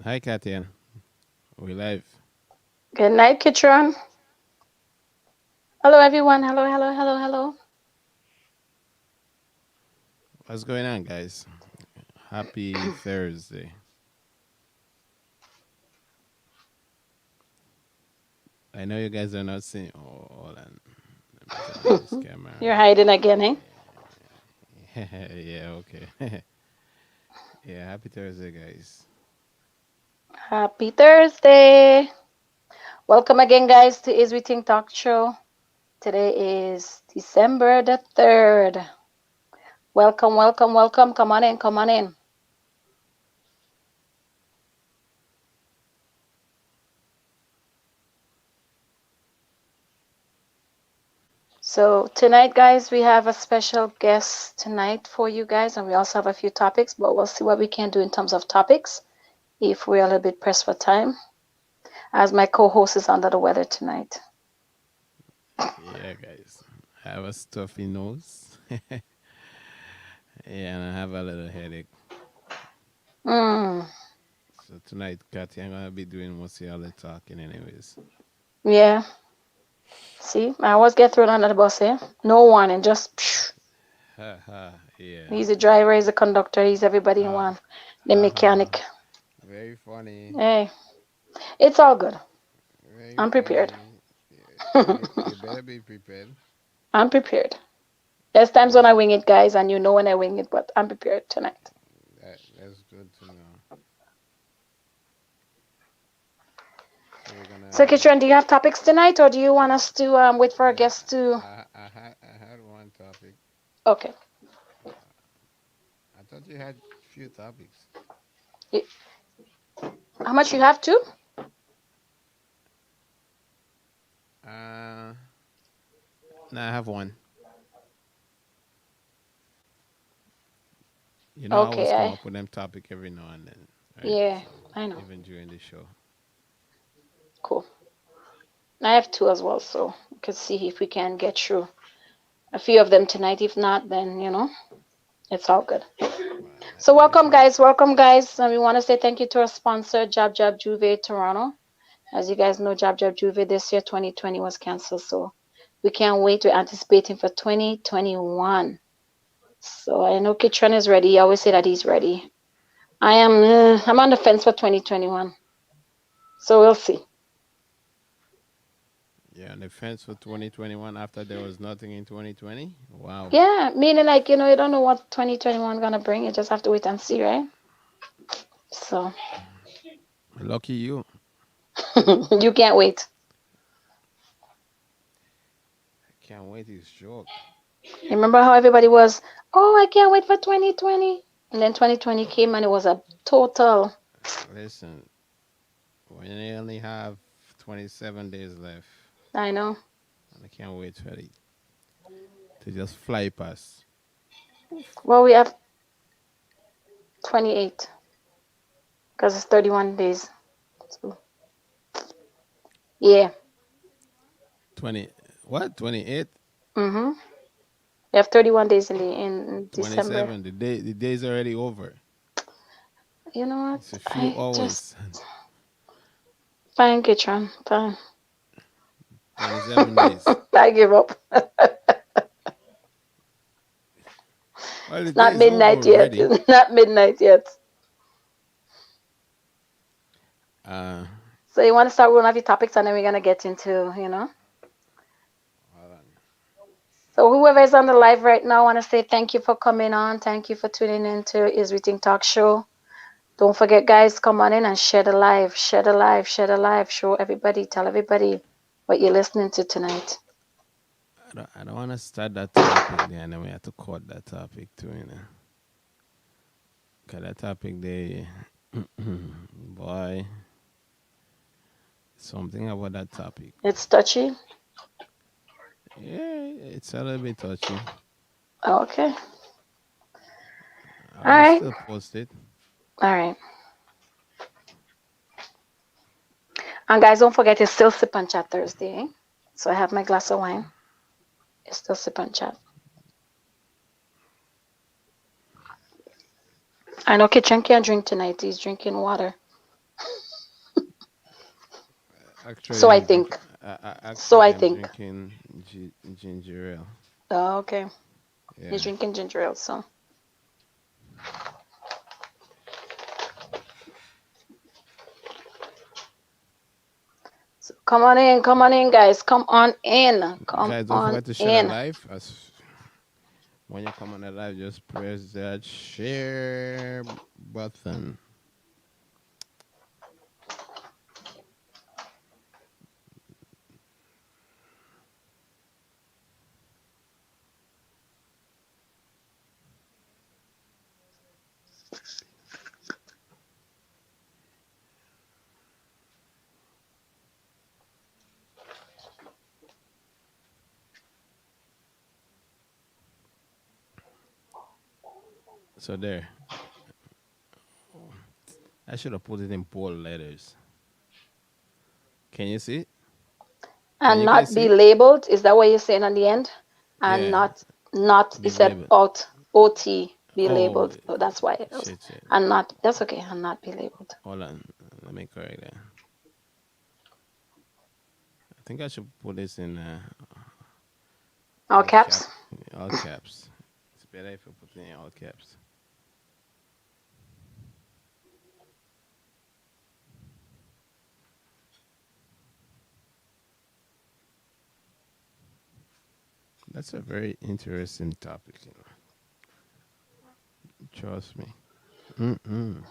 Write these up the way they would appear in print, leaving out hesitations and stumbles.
Hi, Katya. We live. Good night, Kitron. Hello, everyone. Hello, hello, hello, hello. What's going on, guys? Happy Thursday. I know you guys are not seeing. Oh, hold on. Let me turn on this You're camera. hiding again, eh? Yeah, yeah, okay. Yeah, happy Thursday, guys. Happy Thursday. Welcome again, guys, to Is We Ting Talk Show. Today is December the 3rd. Welcome, welcome, welcome. Come on in, come on in. So, tonight, guys, we have a special guest tonight for you guys, and we also have a few topics, but we'll see what we can do in terms of topics if we're a little bit pressed for time, as my co host is under the weather tonight. Yeah, guys. I have a stuffy nose. Yeah, and I have a little headache. Mm, So tonight, Katya, I'm gonna be doing most of all the talking, anyways. yeah. See, I always get thrown under the bus, eh? No warning, just psh. Ha ha. Yeah. He's the driver, he's the conductor, he's everybody in Ha one. The ha ha. mechanic. Very funny. Hey, it's all good. Very I'm prepared. funny. Yeah, you better be prepared. I'm prepared. There's times when That's I wing it, guys, and you know when I wing it, but I'm prepared tonight. that's good to know. So we're So, gonna. Kitran, do you have topics tonight, or do you want us to wait for our Yeah, guests to? I had one topic. Okay. I thought you had few topics. Y- How much you have to? Uh, no, I have one. You know, I always Okay, come up with them topic every now and then, right? yeah, So I know. even during the show. Cool. I have two as well, so we could see if we can get through a few of them tonight. If not, then it's all good. Well, So let me welcome, try. guys. Welcome, guys. And we want to say thank you to our sponsor, Jab Jab Juve Toronto. As you guys know, Jab Jab Juve this year, 2020 was canceled, so we can't wait. We're anticipating for 2021. So I know Kitron is ready. He always say that he's ready. I'm on the fence for 2021. So we'll see. Yeah, on the fence for 2021 after there was nothing in 2020. Wow. Yeah, meaning like, you don't know what 2021 gonna bring. You just have to wait and see, right? So Lucky you. you can't wait. I can't wait this joke. Remember how everybody was, oh, I can't wait for 2020. And then 2020 came and it was a total, Listen, we only have 27 days left, I know. and I can't wait for it to just fly past. Oof. Well, we have 28 because it's 31 days. So, yeah. 20, what? 28? Mm-hmm. We have 31 days in December. 27. The day's already over. You know It's a what? few I just, hours. fine, Kitron, fine. 27 days. I give up. Well, the It's day not is over midnight yet. already. It's not midnight yet. Uh, So you want to start with one of your topics and then we're going to get into. hold on. So whoever is on the live right now, I want to say thank you for coming on. Thank you for tuning in to Is We Think Talk Show. Don't forget, guys, come on in and share the live, share the live, share the live. Show everybody, tell everybody what you're listening to tonight. I don't want to start that topic there, and then we have to cut that topic too, you know. Cause that topic there, boy, something about that topic. It's touchy. Yeah, it's a little bit touchy. Okay. I All will right. still post it. All right. And guys, don't forget it's still Sip and Chat Thursday. Eh? So I have my glass of wine. It's still Sip and Chat. I know Kitchen can't drink tonight. He's drinking water. So Actually, I I'm think. drinking. So Actually, I I'm think. drinking ginger ale. Oh, okay. He's Yeah. drinking ginger ale, so. So come on in, guys. Come on in. Come Guys, don't on forget to share the in. live. As when you come on the live, just press that share button. So there. I should have put it in bold letters. Can you see it? Can And you guys not see be it? labeled. Is that what you're saying at the end? And Yeah. not Be it said labeled. OT be Oh, labeled. So that's why it was. shit, shit. And not that's okay. And not be labeled. Hold on. Let me correct that. I think I should put this in All all cap, caps. all caps. It's better if I put it in all caps. That's a very interesting topic. Trust me. Mm-mm.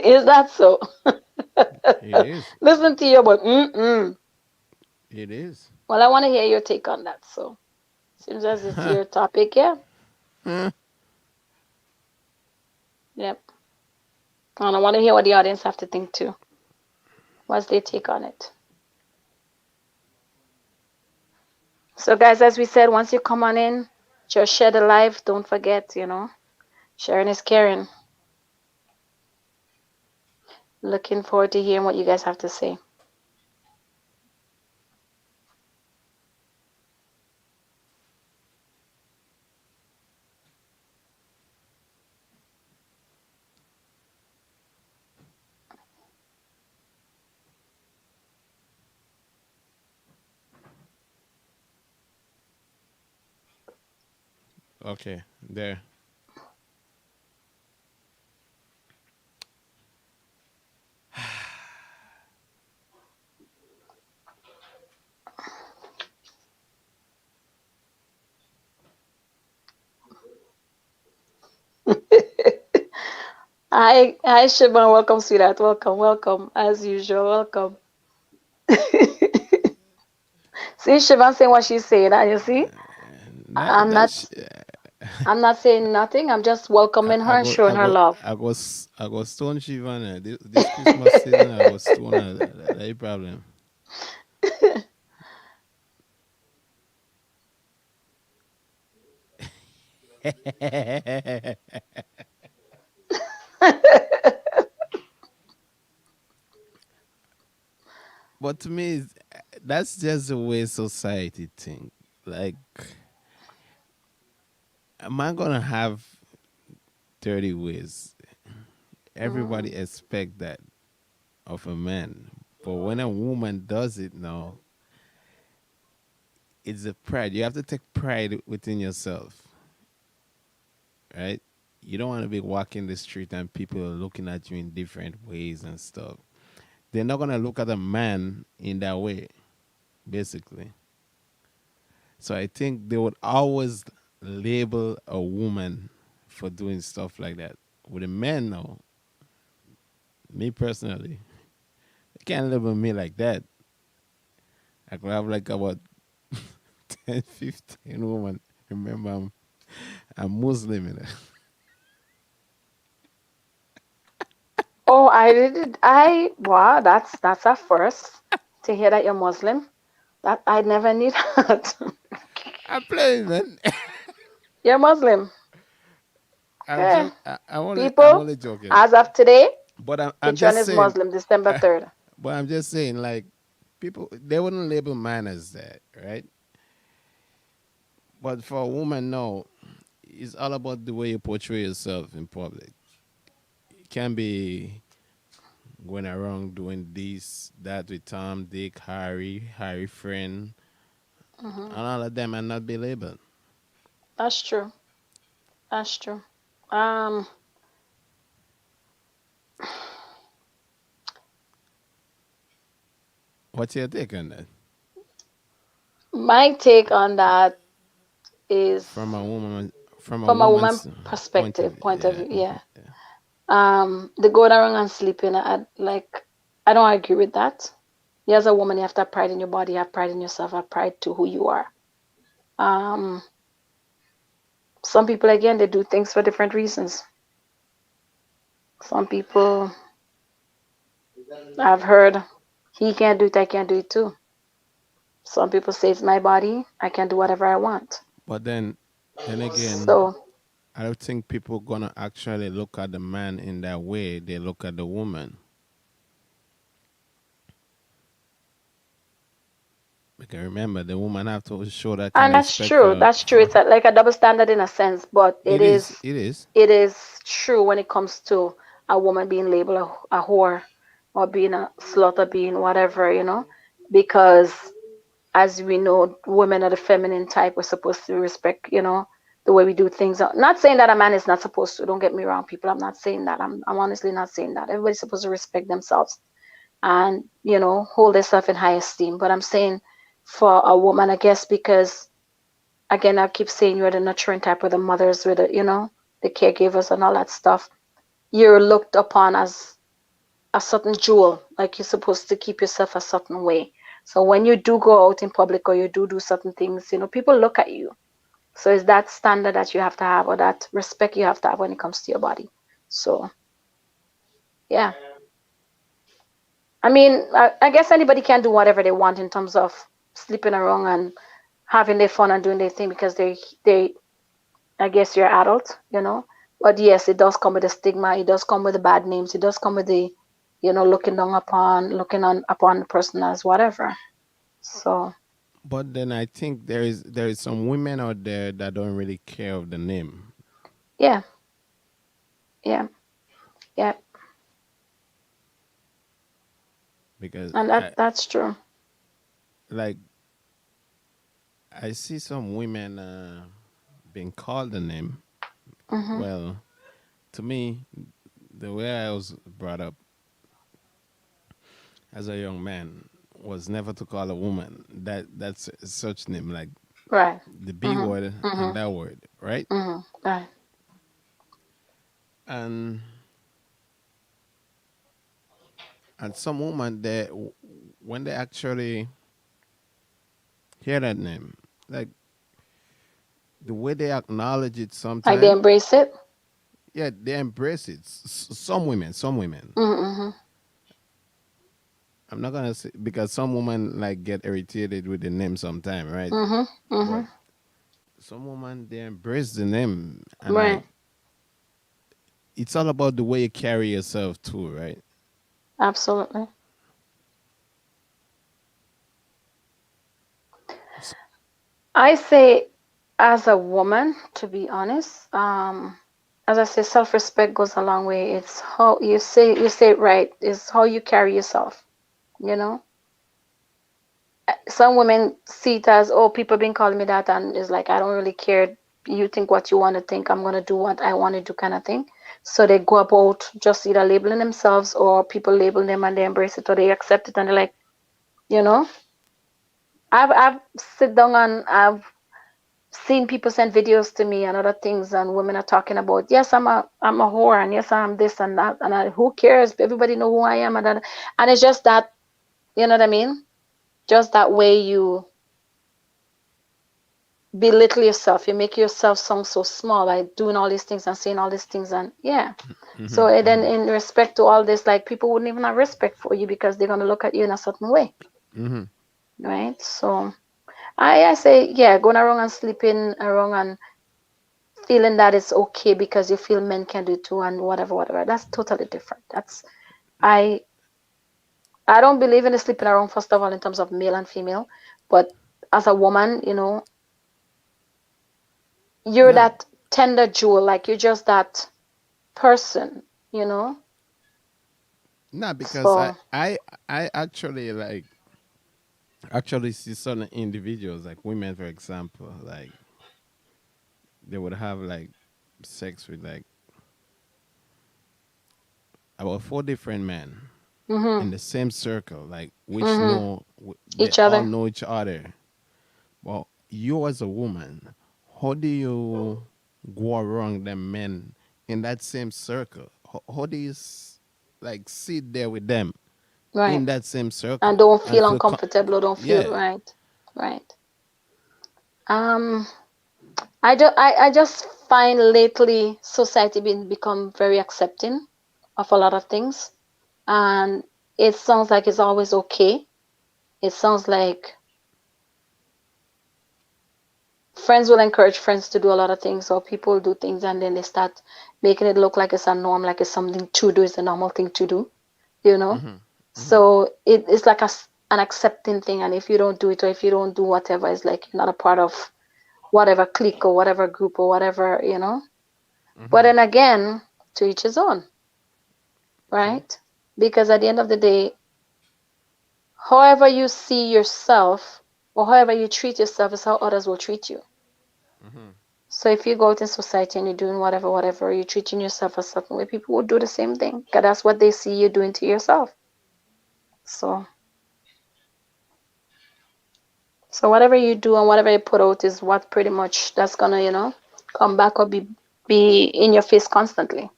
Is that so? It is. Listen to you, but mm-mm. It is. Well, I want to hear your take on that. So seems as it's your topic, yeah. Yep. And I want to hear what the audience have to think too. What's their take on it? So, guys, as we said, once you come on in, just share the live. Don't forget, sharing is caring. Looking forward to hearing what you guys have to say. Okay, there. Hi, Shiban. Welcome, sweetheart. Welcome, welcome. As usual, welcome. See, Shivan saying what she's saying. And you see, That I'm not. that's I'm not saying nothing. I'm just welcoming her and showing her love. I go stone Shivana. This Christmas season I go stone her. That's the problem. But to me, that's just the way society think. Like, am I gonna have 30 ways? Mm. Everybody expect that of a man, but when a woman does it now, it's a pride. You have to take pride within yourself, right? You don't want to be walking the street and people are looking at you in different ways and stuff. They're not gonna look at a man in that way, basically. So I think they would always label a woman for doing stuff like that. With a man, no. Me personally, they can't label me like that. I could have like about 10, 15 women. Remember, I'm Muslim. Oh, I did. I wow. That's a first to hear that you're Muslim. That I never knew that. I'm playing, man. You're Muslim. I'm Okay. joking. I'm People, only joking. as of today, But I'm Kitron just is saying. Muslim, December 3rd. But I'm just saying, like, people they wouldn't label man as that, right? But for a woman, no. It's all about the way you portray yourself in public. It can be going around doing this, that with Tom, Dick, Harry friend, Hmm. and all of them and not be labeled. That's true. That's true. Um, What's your take on that? my take on that is From a woman, from a from a woman woman's point of perspective, view. point of Yeah. view. Yeah. The going around and sleeping, I don't agree with that. You as a woman, you have to have pride in your body, have pride in yourself, have pride to who you are. Um, some people again they do things for different reasons. Some people I've heard he can't do it, I can't do it too. Some people say it's my body, I can do whatever I want. But then again, So I don't think people gonna actually look at the man in that way. They look at the woman. Because remember, the woman have to show that kind and of that's respect true. That's true. for It's like a double standard in a sense, but it is. It is. it is true when it comes to a woman being labeled a whore or being a slut or being whatever, because as we know, women are the feminine type. We're supposed to respect, the way we do things. Not saying that a man is not supposed to. Don't get me wrong, people. I'm not saying that. I'm honestly not saying that. Everybody's supposed to respect themselves and hold themselves in high esteem. But I'm saying for a woman, I guess, because again, I keep saying you're the nurturing type of the mothers with the caregivers and all that stuff. You're looked upon as a certain jewel, like you're supposed to keep yourself a certain way. So when you do go out in public or you do certain things, people look at you. So it's that standard that you have to have or that respect you have to have when it comes to your body. So yeah, I mean, I guess anybody can do whatever they want in terms of sleeping around and having their fun and doing their thing because they I guess you're adult, But yes, it does come with a stigma. It does come with the bad names. It does come with the, looking down upon, looking on upon the person as whatever. So But then I think there is some women out there that don't really care of the name yeah, yeah, yeah, because and that's true. like I see some women being called the name. Mhm. Well, to me, the way I was brought up as a young man was never to call a woman that's such name like Right. the B Mhm. word and Mhm. that word, right? Mhm. Right. And and some woman they when they actually hear that name, like the way they acknowledge it, Like they sometime, embrace it. yeah, they embrace it. Some women. Mhm. Mhm. I'm not gonna say because some women like get irritated with the name sometime, right? Mhm. But Mhm. some women they embrace the name and like Right. it's all about the way you carry yourself too, right? Absolutely. S- I say, as a woman, to be honest, as I say, self-respect goes a long way. It's how you say it right. It's how you carry yourself. You know, some women see it as, oh, people been calling me that, and it's like I don't really care. You think what you want to think. I'm gonna do what I want to do, kind of thing. So they go about just either labeling themselves or people label them and they embrace it or they accept it and they're like, you know, I've sit down and I've seen people send videos to me and other things and women are talking about, yes, I'm a whore, and yes, I'm this and that, and who cares, everybody know who I am, and that, and it's just that, you know what I mean, just that way you belittle yourself, you make yourself sound so small by doing all these things and saying all these things, and yeah. So mhm, and then mhm, in respect to all this, like people wouldn't even have respect for you because they're going to look at you in a certain way, mhm. right? So I say, yeah, going around and sleeping around and feeling that it's okay because you feel men can do it too and whatever, whatever. That's totally different. I I don't believe in the sleeping around first of all in terms of male and female, but as a woman, you're No, that tender jewel, like you're just that person, you know. Not because So, I actually actually see certain individuals like women, for example, like they would have like sex with like about four different men mm-hmm, in the same circle, like which mm-hmm, know they each all other. know each other. Well, you as a woman, how do you go around them men in that same circle? How do you like sit there with them Right. in that same And circle don't and feel feel uncomfortable or don't feel yeah. right. Right. Um, I just find lately society been become very accepting of a lot of things. And it sounds like it's always okay. It sounds like friends will encourage friends to do a lot of things, or people do things and then they start making it look like it's a norm, like it's something to do, it's a normal thing to do, you know? Hmm. Hmm. So it's like an accepting thing. And if you don't do it, or if you don't do whatever, it's like you're not a part of whatever clique or whatever group or whatever, you know? But Hmm. then again, to each his own, True. right? Because at the end of the day, however you see yourself or however you treat yourself is how others will treat you. Hmm. So if you go out in society and you're doing whatever, you're treating yourself a certain way, people will do the same thing because that's what they see you doing to yourself. So, so whatever you do and whatever you put out is what pretty much that's gonna, come back or be in your face constantly.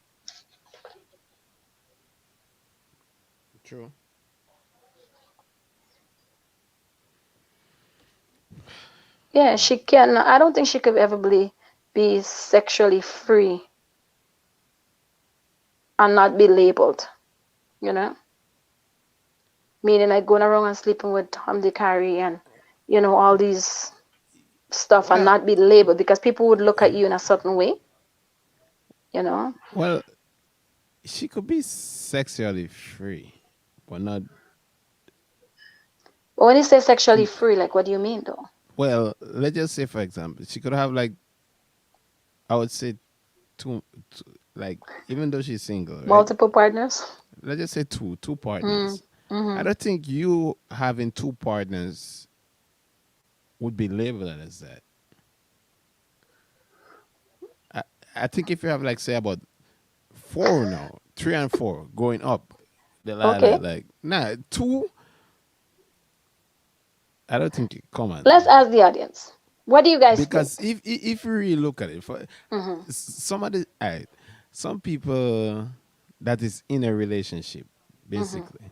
True. Yeah, she can. I don't think she could ever be sexually free and not be labeled. You know, meaning like going around and sleeping with Tom, Dick, Harry, and all these stuff and Well, not be labeled because people would look at you in a certain way. You know, well, she could be sexually free, but not but when you say sexually free, like what do you mean though? well. Let's just say, for example, she could have like I would say two like even though she's single, right? Multiple partners? Let's just say two Mm, partners. I mm-hmm. don't think you having two partners would be labeled as that. I, I think if you have like say about four now, three and four going up the ladder, Okay. like nah two, I don't think it common Let's ask the audience. What do you guys think? because if you really look at it, for Mm-hmm. some of the some people that is in a relationship, Mm-hmm. basically,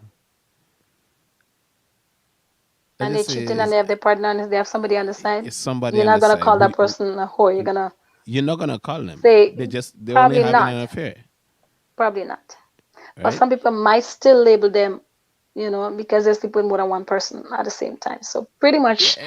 let's And they just say cheating and they have their partner and they have somebody on the side. it's somebody You're on not the gonna side. call that person a whore. You're gonna You're not gonna call them. say They only probably having not. an affair, Probably not. But right? some people might still label them, because they're sleeping with more than one person at the same time. So pretty Yeah, much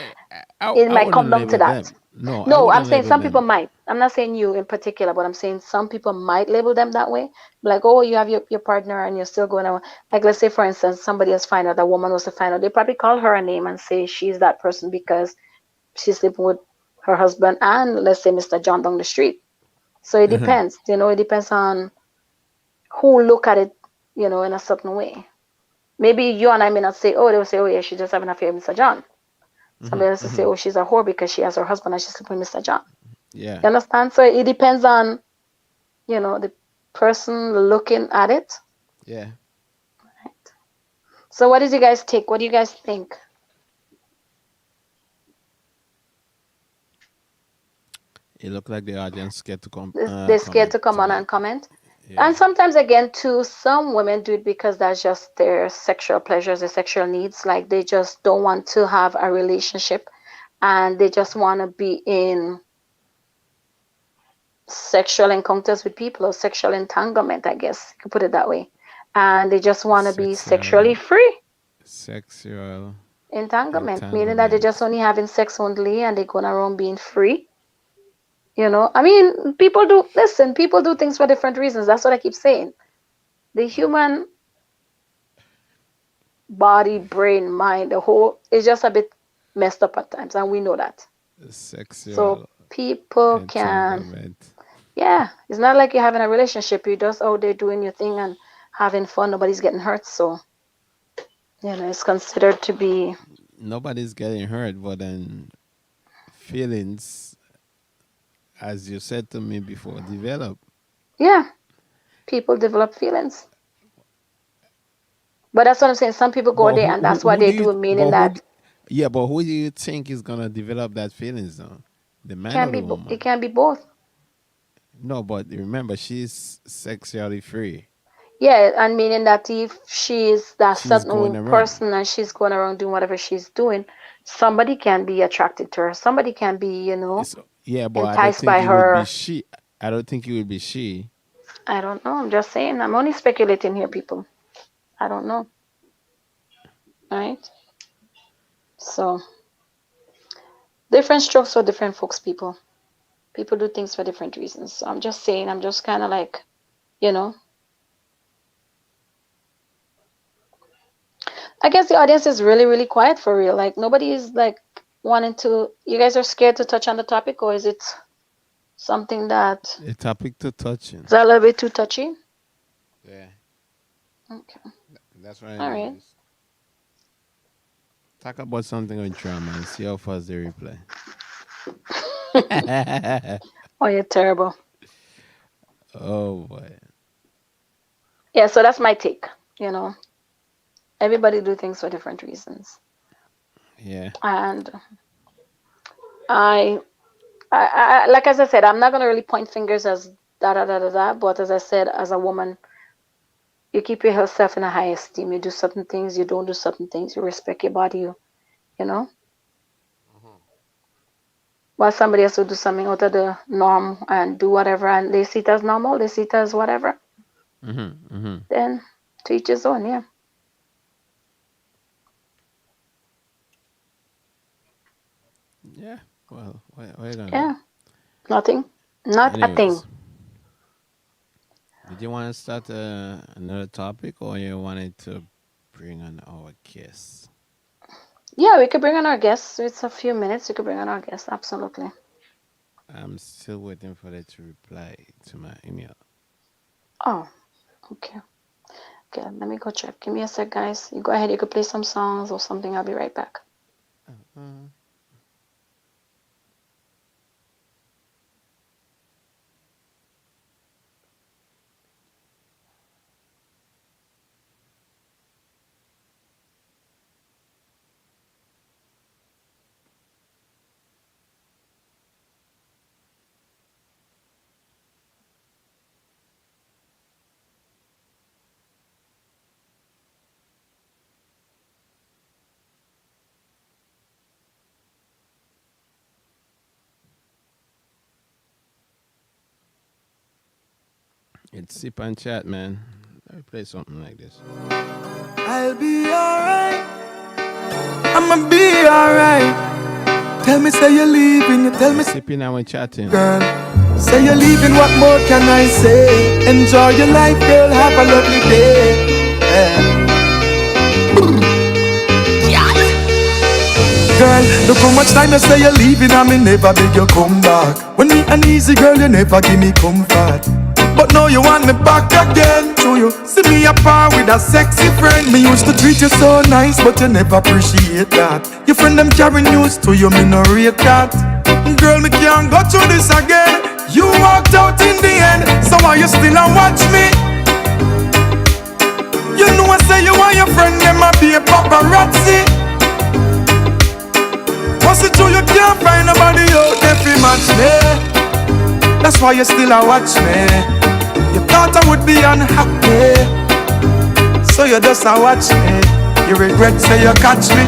I it I might come wouldn't down to label that. them. No, I No, I'm wouldn't saying label some people them. might. I'm not saying you in particular, but I'm saying some people might label them that way. Like, oh, you have your partner and you're still going on. Like, let's say, for instance, somebody has found out, a woman was to find out. They probably call her a name and say she's that person because she's sleeping with her husband and, let's say, Mr. John down the street. So it Uh-huh. depends. It depends on who look at it, in a certain way. Maybe you and I may not say, oh, they will say, oh, yeah, she just having an affair with Mr. John. Hmm. Somebody else will say, Hmm. oh, she's a whore because she has her husband and she's sleeping with Mr. John. Yeah, You understand? So it depends on, the person looking at it. yeah. So what did you guys take? What do you guys think? It looked like the audience scared to They're scared comment to come to on and that. comment. Yeah. And sometimes again too, some women do it because that's just their sexual pleasures, their sexual needs. Like they just don't want to have a relationship and they just want to be in sexual encounters with people or sexual entanglement, I guess you could put it that way. And they just want to be sexually Sexual free. sexual Entanglement, meaning that they're just entanglement. only having sex only and they're going around being free. I mean, people do things for different reasons. That's what I keep saying. The human body, brain, mind, the whole is just a bit messed up at times, and we know that. So Sexual people can, entanglement. yeah, it's not like you're having a relationship. You're just out there doing your thing, and having fun. Nobody's getting hurt. So, it's considered to be, Nobody's getting hurt, but then feelings, as you said to me before, develop. yeah, people develop feelings. But that's what I'm saying. Some people go But there and that's what they do, meaning that yeah, but who do you think is gonna develop that feelings though? The man can or be, the it woman? can be both. No, but remember, she's sexually free. Yeah, and meaning that if she's that She's going certain around. person and she's going around doing whatever she's doing, somebody can be attracted to her. Somebody can be, It's, yeah, but I don't enticed think by it would be her. she. I don't think it would be she. I don't know. I'm just saying. I'm only speculating here, people. I don't know. Right? So, different strokes for different folks, people. People do things for different reasons. So, I'm just saying, I'm just kind of like, you know, I guess the audience is really, really quiet for real. Like, nobody is like wanting to, you guys are scared to touch on the topic, or is it something that A topic to is touching. that a little bit too touchy? Yeah, Okay. that's what I All right. noticed. Talk about something with drama and see how fast they reply. Oh, you're terrible. Oh boy. Yeah, so that's my take. You know, everybody do things for different reasons. Yeah. And I, like as I said, I'm not gonna really point fingers as da da da da da. But as I said, as a woman, you keep yourself in a high esteem. You do certain things. You don't do certain things. You respect your body. You know. While somebody else will do something out of the norm and do whatever, and they see it as normal, they see it as whatever. Mm-hmm. Then to each his own. Yeah. Yeah. Well, what are you gonna do? Yeah. Nothing. Not a thing. Anyways, did you want to start another topic, or you wanted to bring on our guest? Yeah, we could bring on our guests. It's a few minutes. We could bring on our guests. Absolutely. I'm still waiting for them to reply to my email. Oh, okay. Okay, let me go check. Give me a sec, guys. You go ahead. You could play some songs or something. I'll be right back. Uh, it's sip and chat, man. Let me play something like this. I'll be alright. I'ma be alright. Tell me, say you're leaving. You tell me, Sipping and we're chatting. girl. Say you're leaving. What more can I say? Enjoy your life, girl. Have a lovely day. Yeah. Girl, look how much time you say you're leaving and me never beg you come back. When me uneasy, girl, you never give me comfort. But now you want me back again. Do you see me apart with a sexy friend? Me used to treat you so nice, but you never appreciate that. Your friend them carry news to you, me no rate that. Girl, me can't go through this again. You walked out in the end, so why you still a watch me? You know I say you want your friend, them a be a paparazzi. What's it true you can't find nobody out there fi match me? That's why you still a watch me. You thought I would be unhappy, so you just a watch me. You regret say you catch me.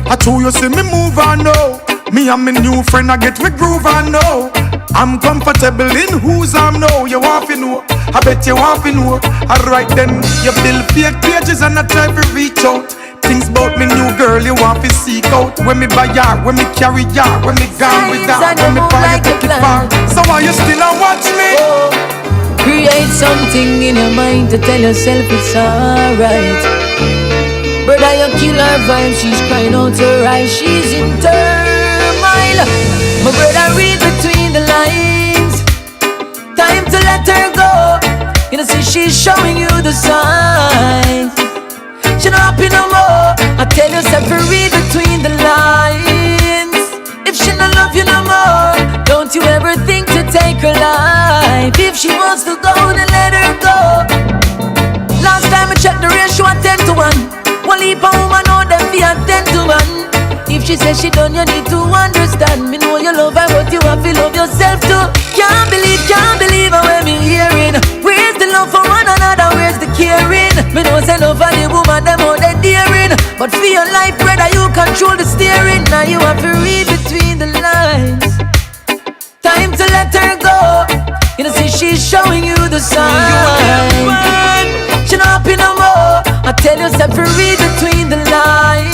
I told you see me move on now. Me and my new friend I get we groove on now. I'm comfortable in whose I'm now. You want to know? I bet you want to know. Alright then, you build fake pages and I try to reach out. Things about me new girl you want to seek out. When me buy her, when me carry her, when me gone with her, when me buy you take it far. So why you still a watch me? Create something in your mind to tell yourself it's alright. Brother, you kill her vibe, she's crying out her eyes, she's in turmoil. My brother, read between the lines. Time to let her go. You know, see, she's showing you the sign. life. She not happy no more. I tell you, separate between the lines. If she not love you no more, don't you ever think to take her life. If she wants to go, then let her go. Last time I checked the ratio at 10 to 1. One leap of woman know them be at 10 to 1. If she says she done, you need to understand. Me know you love her, but you have to love yourself too. Can't believe how I'm hearing. Where's the love for one another? Where's the caring? Me know say love for the woman, them all they daring. But for your life, brother, you control the steering. Now you have to read between the lines. Time to let her go. You know, see she's showing you the sign. She not happy no more. I tell you, separate between the lines.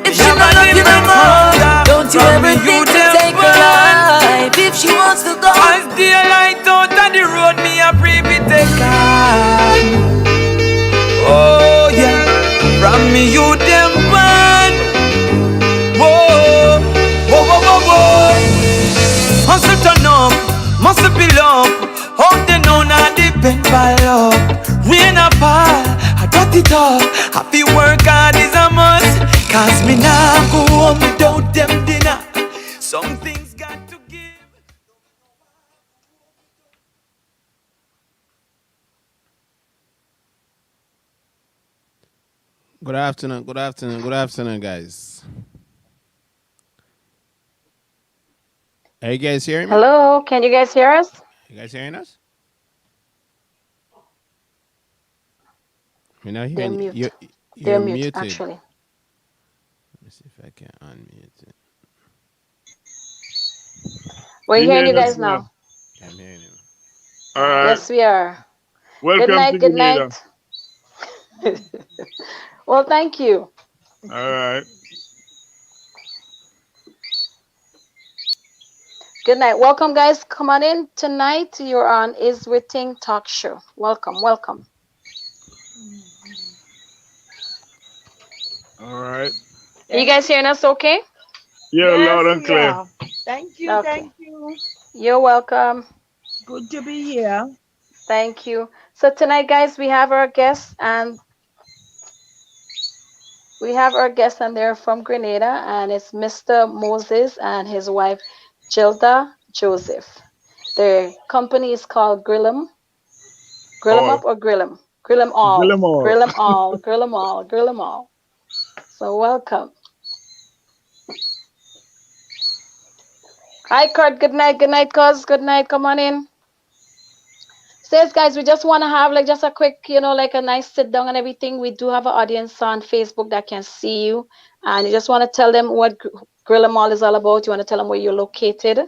If she not love you no more, don't you ever think to take her life. If she wants to go, As daylight out on the road, me a free me take time. Oh yeah, from me you them burn. Whoa, whoa, whoa, whoa, whoa. Hustle turn up, muscle build up. Hope they know not depend by luck. Rain or fall, I got it up. Happy work hard is a must. Cause me now go home without them dinner. Some things got to give. Good afternoon, guys. Are you guys hearing me? Hello, can you guys hear us? You guys hearing us? We're not They're hearing you. mute. They're You're mute, muted. actually. Let me see if I can unmute it. We're You hearing hearing you us guys now? now. I'm hearing you. All right. Yes, we are. Good Welcome to night, good Grenada. night. Well, thank you. All right. Good night. Welcome, guys. Come on in tonight. You're on Is We Ting Talk Show. Welcome, welcome. All right. Are you guys hearing us okay? Yeah, loud and clear. Okay. You're welcome. Thank you. So tonight, guys, we have our guests and they're from Grenada, and it's Mr. Moses and his wife Gilda Joseph. Their company is called Grill 'em All. up or grill 'em? Grill 'em Grill all. 'em all. Grill 'em all. Grill 'em all. Grill 'em all. So welcome. Hi, Kurt. Good night. Good night, cuz. Good night. Come on in. Says, guys, we just want to have like just a quick, like a nice sit down and everything. We do have an audience on Facebook that can see you, and you just want to tell them what Grill 'em all is all about. You want to tell them where you're located.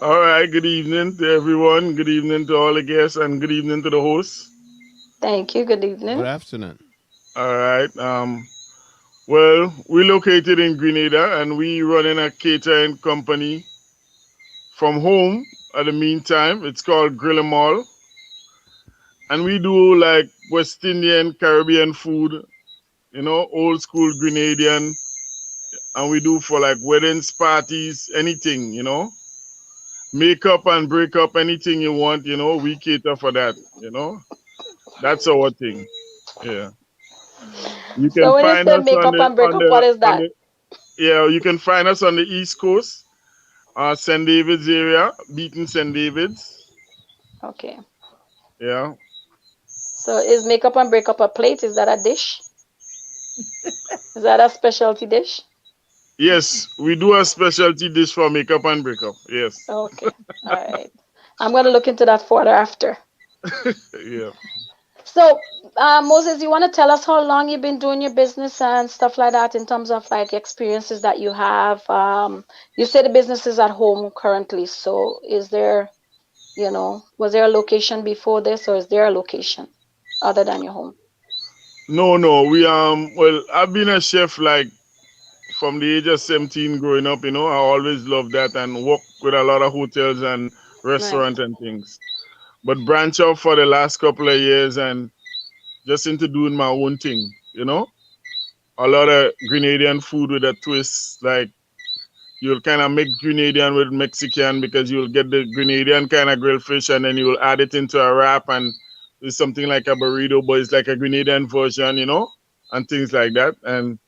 All right. Good evening to everyone. Good evening to all the guests and good evening to the hosts. Thank you. Good Good evening. afternoon. All right. Well, we're located in Grenada and we running a catering company from home. At the meantime, it's called Grill 'em all, and we do like West Indian, Caribbean food. Old school Grenadian, and we do for like weddings, parties, anything. Make up and break up anything you want, we cater for that, That's our thing. Yeah. You can So when you find say us make on up the and break on up, what the is on that? the yeah, you can find us on the East Coast, St. David's area, Beaton St. David's. Okay. Yeah. So is make up and break up a plate? Is that a dish? Is that a specialty dish? Yes, we do a specialty dish for makeup and breakup. Yes. Okay. All right. I'm gonna look into that further after. Yeah. So, Moses, you want to tell us how long you've been doing your business and stuff like that in terms of like experiences that you have? You said the business is at home currently. So, was there a location before this, or is there a location other than your home? No, no. Well, I've been a chef like from the age of 17 growing up, I always loved that and worked with a lot of hotels and Right. restaurants and things. But branch out for the last couple of years and just into doing my own thing. A lot of Grenadian food with a twist, like You'll kind of mix Grenadian with Mexican because you'll get the Grenadian kind of grilled fish and then you'll add it into a wrap and it's something like a burrito, but it's like a Grenadian version, and things like that. And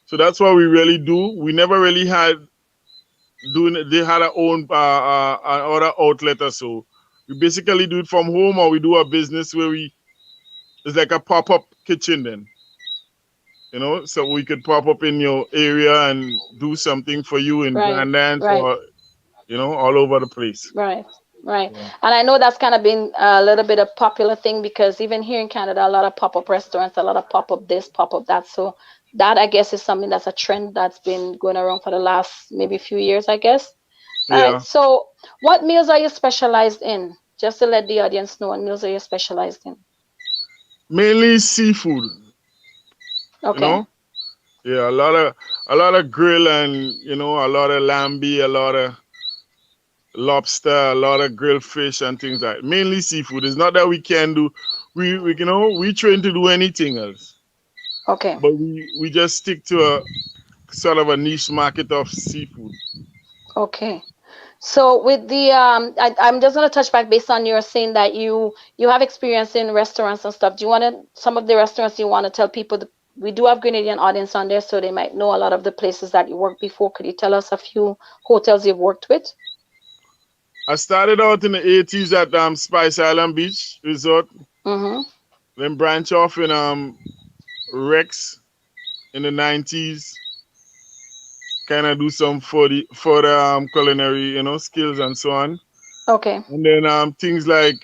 so that's what we really do. We never really had doing it. They had our own other outlet or so. We basically do it from home or we do a business where it's like a pop up kitchen then. So we could pop up in your area and do something for you in Right, Grand Dance right, or all over the place. right, right. Yeah. And I know that's kind of been a little bit of popular thing because even here in Canada, a lot of pop-up restaurants, a lot of pop-up this, pop-up that. So that I guess is something that's a trend that's been going around for the last maybe few years, I guess. All right. Yeah. So what meals are you specialized in? Just to let the audience know what meals are you specialized in. Mainly seafood, you Okay. know. Yeah, a lot of grill and a lot of lambi, a lot of lobster, a lot of grilled fish and things like mainly seafood. It's not that we can do we train to do anything else. Okay. But we just stick to a sort of a niche market of seafood. Okay. So with the I'm just gonna touch back based on your saying that you have experience in restaurants and stuff. Do you want to some of the restaurants you want to tell people that we do have Grenadian audience on there, so they might know a lot of the places that you worked before. Could you tell us a few hotels you've worked with? I started out in the 80s at Spice Island Beach Resort, Mm-hmm. then branch off in Rex in the 90s, kind of do some further culinary, skills and so on. Okay. And then things like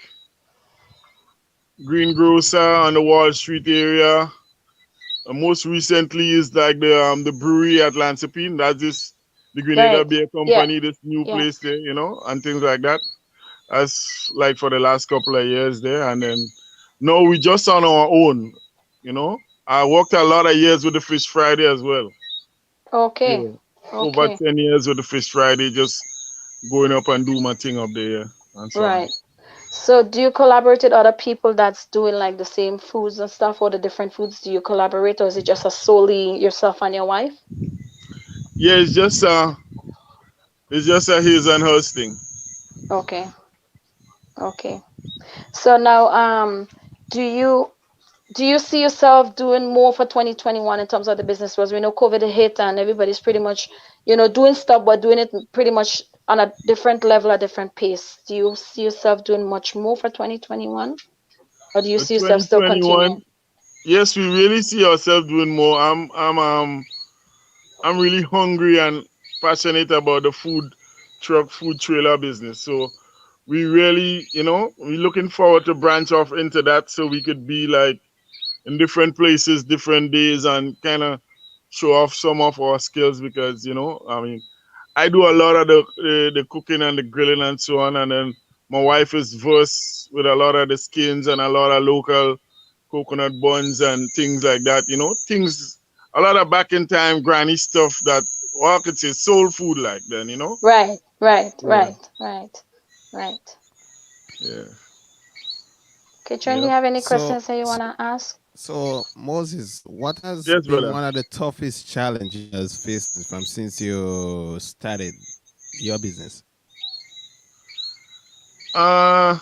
Greengrocer on the Wall Street area. Most recently is like the brewery at Lansepine. That's this the Grenada Right. Beer Yeah. Company, this new Yeah. place there, and things like that. That's like for the last couple of years there, and then no, we just on our own. You know, I worked a lot of years with the Fish Friday as well. Okay. Yeah, over Okay. 10 years with the Fish Friday, just going up and do my thing up there and so on. Right. So do you collaborate with other people that's doing like the same foods and stuff, or the different foods? Do you collaborate, or is it just a solely yourself and your wife? Yeah, it's just a his and hers thing. Okay. Okay. So now, do you do you see yourself doing more for 2021 in terms of the business? Was we know COVID hit and everybody's pretty much, doing stuff, but doing it pretty much on a different level, a different pace. Do you see yourself doing much more for 2021, or do you see yourself still 2021, continuing? yes, we really see ourselves doing more. I'm really hungry and passionate about the food trailer business. So we really, we're looking forward to branch off into that so we could be like in different places, different days, and kind of show off some of our skills because, I mean, I do a lot of the cooking and the grilling and so on, and then my wife is versed with a lot of the skins and a lot of local coconut buns and things like that. Things a lot of back in time granny stuff that I could say soul food like then. Right, right, Yeah, right, right, right. yeah, Okay, Trent, do yeah. you have any So, questions that you so, want to ask? so Moses, what has Yes, been brother. one of the toughest challenges you has faced from since you started your business? Uh,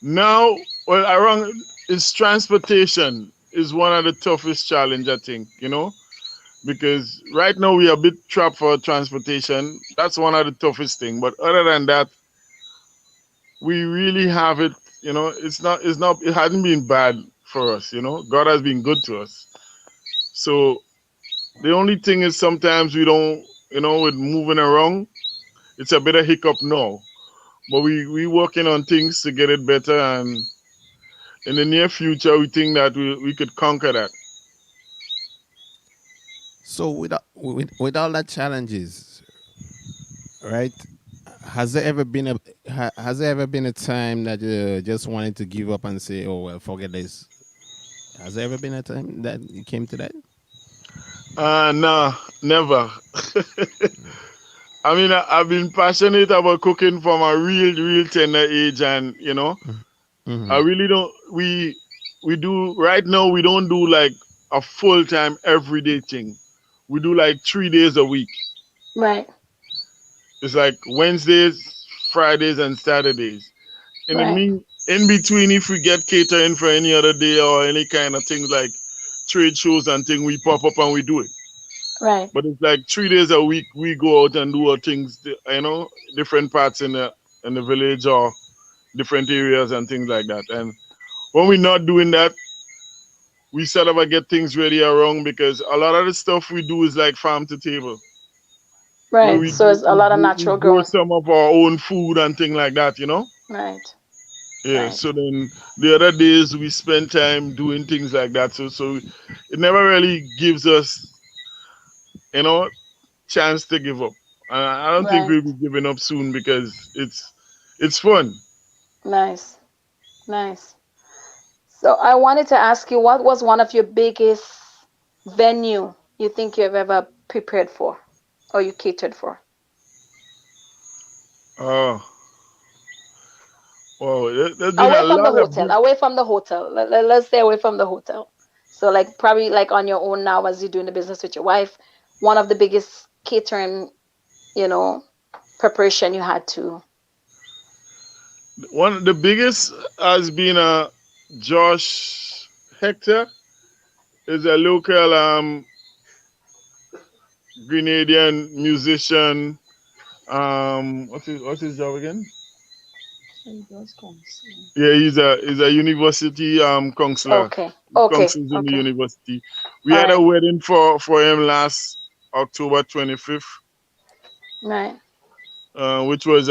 Now, well, around is transportation is one of the toughest challenge I think. Because right now we are a bit trapped for transportation. That's one of the toughest thing. But other than that, we really have it. It hasn't been bad for us. God has been good to us. So the only thing is sometimes we don't, with moving around, it's a bit of hiccup now. But we working on things to get it better, and in the near future, we think that we could conquer that. So, with all that challenges, right? Has there ever been a time that you just wanted to give up and say, "Oh well, forget this"? Has there ever been a time that you came to that? Nah, never. I mean, I've been passionate about cooking from a real, real tender age, and I Mm-hmm. really don't. We do right now. We don't do like a full time everyday thing. We do like 3 days a week. Right. It's like Wednesdays, Fridays, and Saturdays. Right. In between, if we get catering for any other day or any kind of things like trade shows and thing, we pop up and we do it. Right. But it's like 3 days a week we go out and do our things, different parts in the village or different areas and things like that. And when we're not doing that, we sort of get things ready around because a lot of the stuff we do is like farm to table, where Right. So it's a lot of we natural grow growing. some of our own food and thing like that. Right. Yeah. Right. So then the other days we spend time doing things like that. So it never really gives us, you know, chance to give up. I don't think Right. we'll be giving up soon because it's fun. Nice. Nice. So I wanted to ask you, what was one of your biggest venue you think you've ever prepared for or you catered for? Oh, wow, there's been a Away from the lot of hotel. big. Away from the hotel. Let's stay away from the hotel. So like probably like on your own now as you're doing the business with your wife, one of the biggest catering, you know, preparation you had to. One of the biggest has been Josh Hector is a local Grenadian musician. What's his job again? Yeah, he's a university counselor. Okay. He Okay. counsels in the Okay. university. We All had a right. wedding for him last October 25th, Right. which was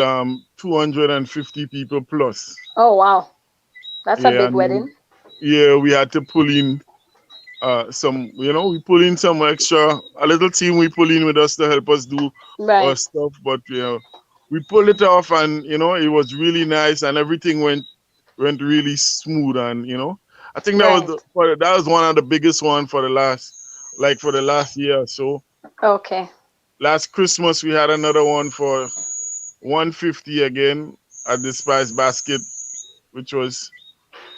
250 people plus. Oh wow. That's a Yeah, big and then, wedding. yeah, we had to pull in we pull in some extra, a little team we pull in with us to help us do our Right. stuff, but we pulled it off, and it was really nice, and everything went really smooth, and I think Right. that was one of the biggest one for the last year or so. Okay. Last Christmas we had another one for 150 again at the Spice Basket, which was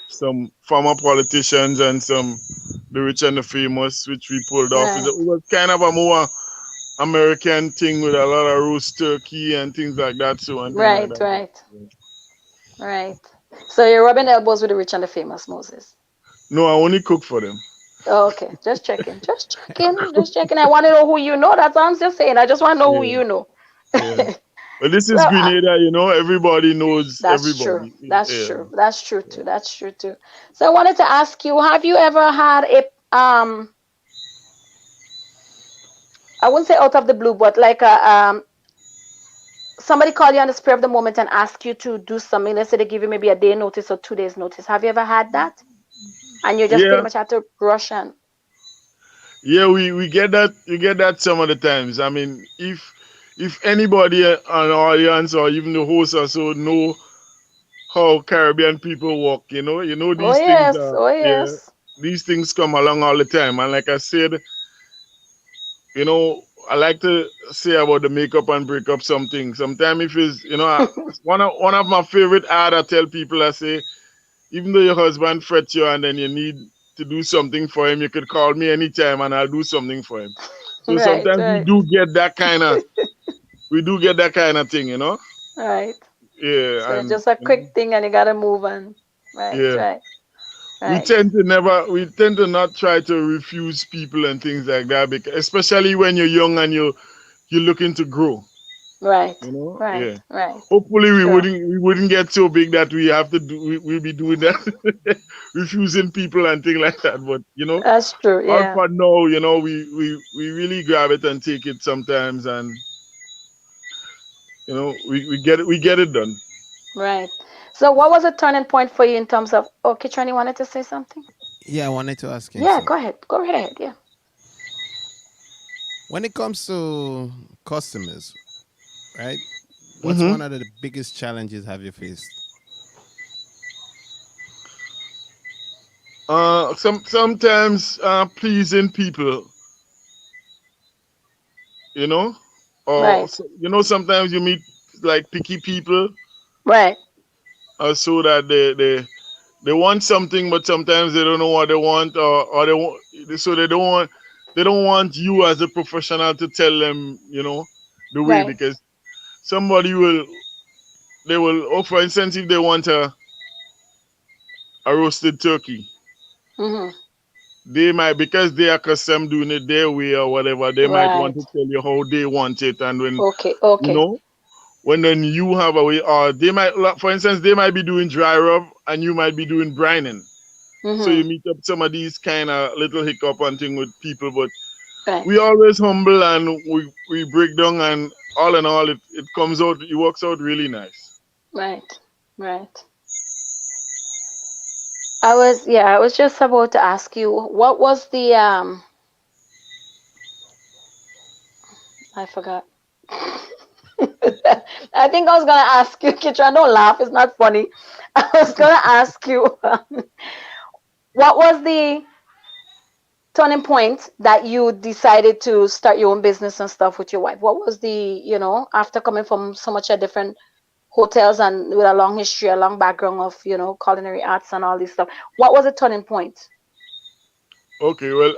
some former politicians and some the rich and the famous, which we pulled off. It Right. was kind of a more American thing with a lot of roast turkey and things like that, so and things like Right. that. Right. Right. So you're rubbing elbows with the rich and the famous, Moses. No, I only cook for them. Okay, just checking, just checking, just checking. I want to know who you know. That's all I'm just saying. I just want to know who Yeah, you know. yeah. But this So is Grenada, everybody knows that's true. everybody. That's Yeah. true. That's true too. That's true too. So I wanted to ask you, have you ever had I wouldn't say out of the blue, but like somebody call you on the spur of the moment and ask you to do something. Let's say they give you maybe a day notice or 2 days notice. Have you ever had that? And you just pretty Yeah, much have to rush and yeah, we get that. You get that some of the times. I mean, if anybody an audience or even the host or so know how Caribbean people walk, oh these things yes, are oh yeah, yes. these things come along all the time. And like I said, you know, I like to say about the makeup and break up something. Sometimes if it's one of my favorite ad I tell people, I say, even though your husband frets you and then you need to do something for him, you could call me anytime and I'll do something for him. So Right, sometimes right, we do get that kind of thing. right. Yeah, So it's and just a quick thing and you gotta move on. Right, yeah. right, We right. tend to never we tend to not try to refuse people and things like that, because especially when you're young and you're looking to grow. Right, right, Yeah. right. Hopefully Sure. we wouldn't get so big that we have to do we'll be doing that, refusing people and things like that. But That's true, all yeah. for now, we really grab it and take it sometimes, and we get it done. Right. So what was a turning point for you in terms of Kitron, you wanted to say something? Yeah, I wanted to ask him Yeah, something. go ahead. Go right ahead. Yeah. When it comes to customers, right? What's hmm one of the biggest challenges have you faced? sometimes pleasing people, you know, or Right. sometimes you meet like picky people, Right. so that they want something, but sometimes they don't know what they want, or they want, so they don't want you as a professional to tell them, the way, Right. because somebody will, they will, oh, for instance, if they want a roasted turkey, Mhm. they might, because they are accustomed doing it their way or whatever, they might want Right. to tell you how they want it. And when, Okay. you Okay. know, when then you have a way, or they might, like, for instance, they might be doing dry rub and you might be doing brining. So you Mhm. meet up some of these kind of little hiccup and thing with people, but Right. we always humble and we break down, and all in all, it comes out, it works out really nice. Right. Right. I was just about to ask you what was the I forgot. I think I was gonna ask you, Kitra, don't laugh, it's not funny. I was gonna ask you what was the turning point that you decided to start your own business and stuff with your wife? What was after coming from so much a different hotels and with a long history, a long background of, culinary arts and all this stuff, what was the turning point? Okay, well,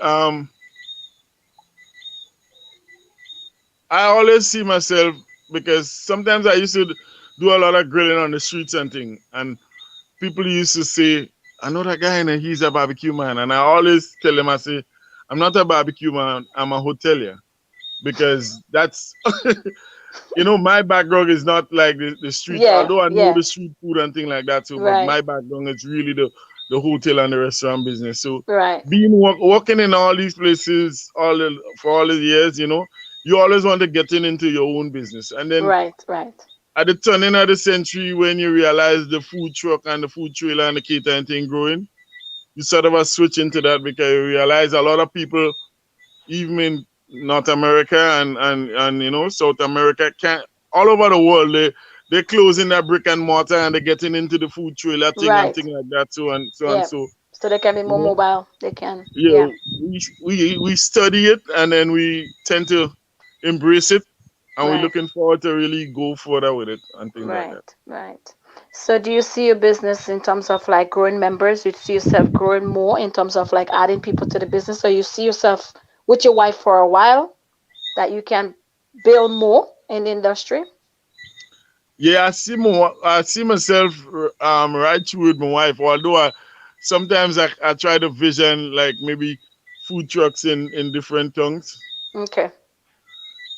I always see myself, because sometimes I used to do a lot of grilling on the streets and thing, and people used to say, I know that guy and he's a barbecue man, and I always tell them, I say, I'm not a barbecue man, I'm a hotelier, because that's my background is not like the street, Yeah, although I know yeah, the street food and thing like that too, but right, my background is really the hotel and the restaurant business. So right, being working in all these places for all the years, you always want to get into your own business. And then right, right, at the turning of the century, when you realize the food truck and the food trailer and the catering thing growing, you sort of a switch into that, because you realize a lot of people, even in North America and South America, can all over the world, they're closing their brick and mortar and they're getting into the food trailer thing and right. thing like that, so and so and Yeah. so. So they can be You more know, mobile. They can. yeah, Yeah. we study it and then we tend to embrace it, and we're Right. looking forward to really go further with it and things like that. Right. Right. So do you see your business in terms of like growing members? You see yourself growing more in terms of like adding people to the business, or you see yourself with your wife for a while that you can build more in the industry? Yeah, I see myself right through with my wife. Although sometimes I try to vision like maybe food trucks in different towns Okay.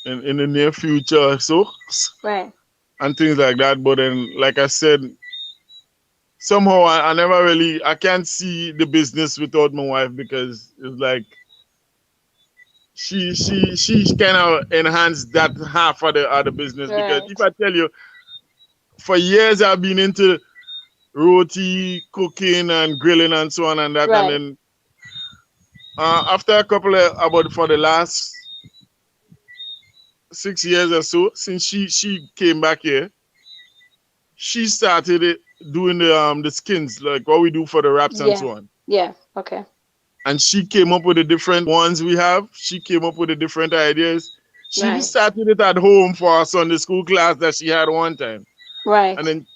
in the near future, so Right. and things like that. But then, like I said, somehow I never really, I can't see the business without my wife, because it's like she kind of enhanced that half of the other business. Because if Right. I tell you, for years I've been into roti, cooking, and grilling, and so on and that. And Right. then after a couple of, about for the last 6 years or so, since she came back here, she started doing the skins, like what we do for the wraps and Yeah. so on. Yeah. Okay. And she came up with the different ones we have. She came up with the different ideas. She even Right. started it at home for a Sunday school class that she had one time. And Right. then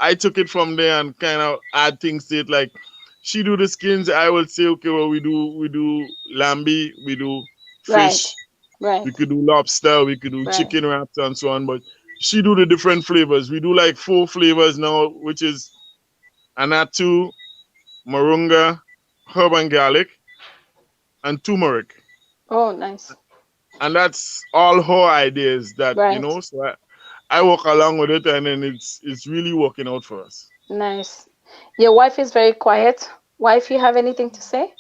I took it from there and kind of add things to it. Like she do the skins, I will say, okay, well we do lambi, we do Right. fish, we Right. could do lobster, we could do Right. chicken wraps and so on. But she do the different flavors. We do like 4 flavors now, which is anatu, moringa, herb and garlic, and turmeric. Oh, nice. And that's all her ideas that, Right. so I work along with it, and then it's really working out for us. Nice. Your wife is very quiet. Wife, you have anything to say?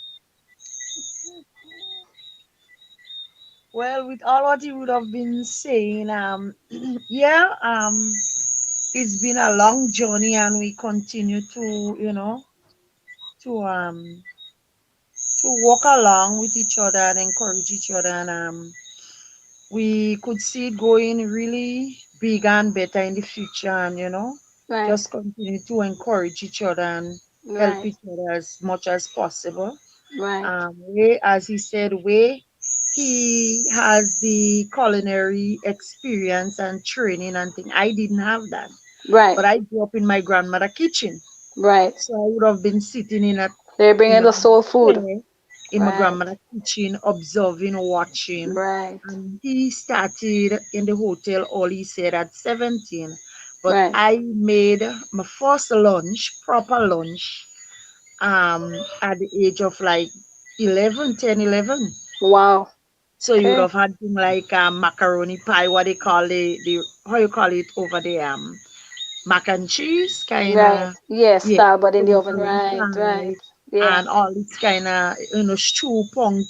Well, with all what you would have been saying, yeah, it's been a long journey, and we continue to, to walk along with each other and encourage each other, and we could see it going really big and better in the future, and Right. just continue to encourage each other and help Right. each other as much as possible. Right. Way, as he said, way he has the culinary experience and training and thing. I didn't have that, Right. but I grew up in my grandmother kitchen, Right. so I would have been sitting in a They're bringing in a the soul food. chair in my Right. grandmother's kitchen, observing, watching. Right. And he started in the hotel, all he said, at 17. But Right. I made my first lunch, proper lunch, at the age of like 11, 10, 11. Wow. So you would Okay. have had things like macaroni pie, what they call the how you call it over there, mac and cheese, kind Right. of, Yes, yeah, star, but in the oven. macaroni Right. Right. pie, Yeah. and all this kind of, stew, punk,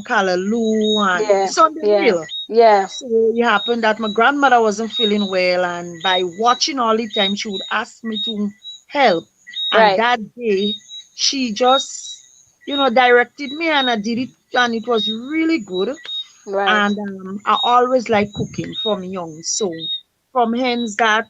callaloo, and Yeah. Sunday Yeah. meal. Yeah. So it happened that my grandmother wasn't feeling well, and by watching all the time, she would ask me to help. And Right. that day, she just, directed me, and I did it, and it was really good. Right. And I always like cooking from young. So from hence that,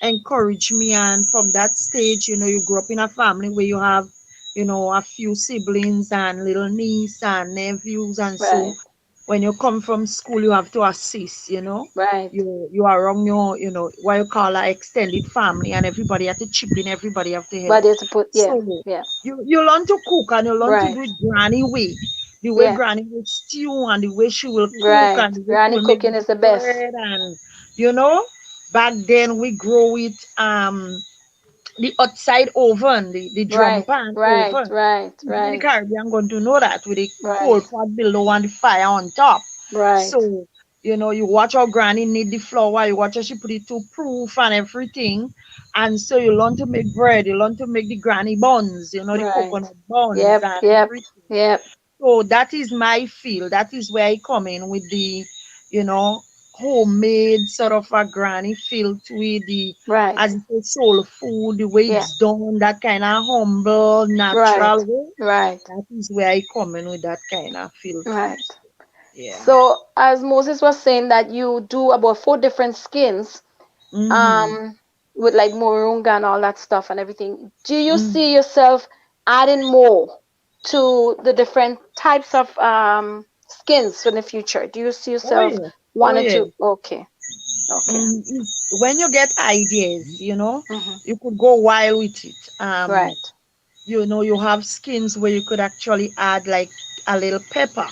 encourage me. And from that stage, you grow up in a family where you have, a few siblings and little niece and nephews. And so Right. when you come from school, you have to assist, Right. you are around your, what you call a extended family, and everybody have to chip in, everybody have to help. But it's to put. Yeah. So Yeah. you learn to cook, and you learn to do Right. it granny way. The way Yeah. granny will stew, and the way she will cook, Right. and the way she Granny will make cooking the is the best. bread. And you know back then we grow with the outside oven, the drum Right. pan Right. oven. Right. People in the Right. Caribbean going to know that, with the coal Right. pot below and the fire on top. Right. So, you watch how granny knead the flour, you watch how she put it to proof and everything. And so you learn to make bread, you learn to make the granny buns, the Right. coconut buns Yep. and Yep. everything. Yep. So that is my field. That is where I come in with the, you know, homemade sort of a granny feel to it, the, Right. as you say, soul food, the way Yeah. it's done, that kind of humble, Right. natural way. Right. That is where I come in with that kind of feel to it. Right. Yeah. So as Moses was saying that you do about four different skins, Mm-hmm. um, with like moringa and all that stuff and everything. Do you see Mm-hmm. yourself adding more to the different types of skins in the future? Do you see Oh yourself yeah. Oh wanting yeah. to? Okay. Okay. When you get ideas, Hmm. you could go wild with it. Right. You have skins where you could actually add like a little pepper,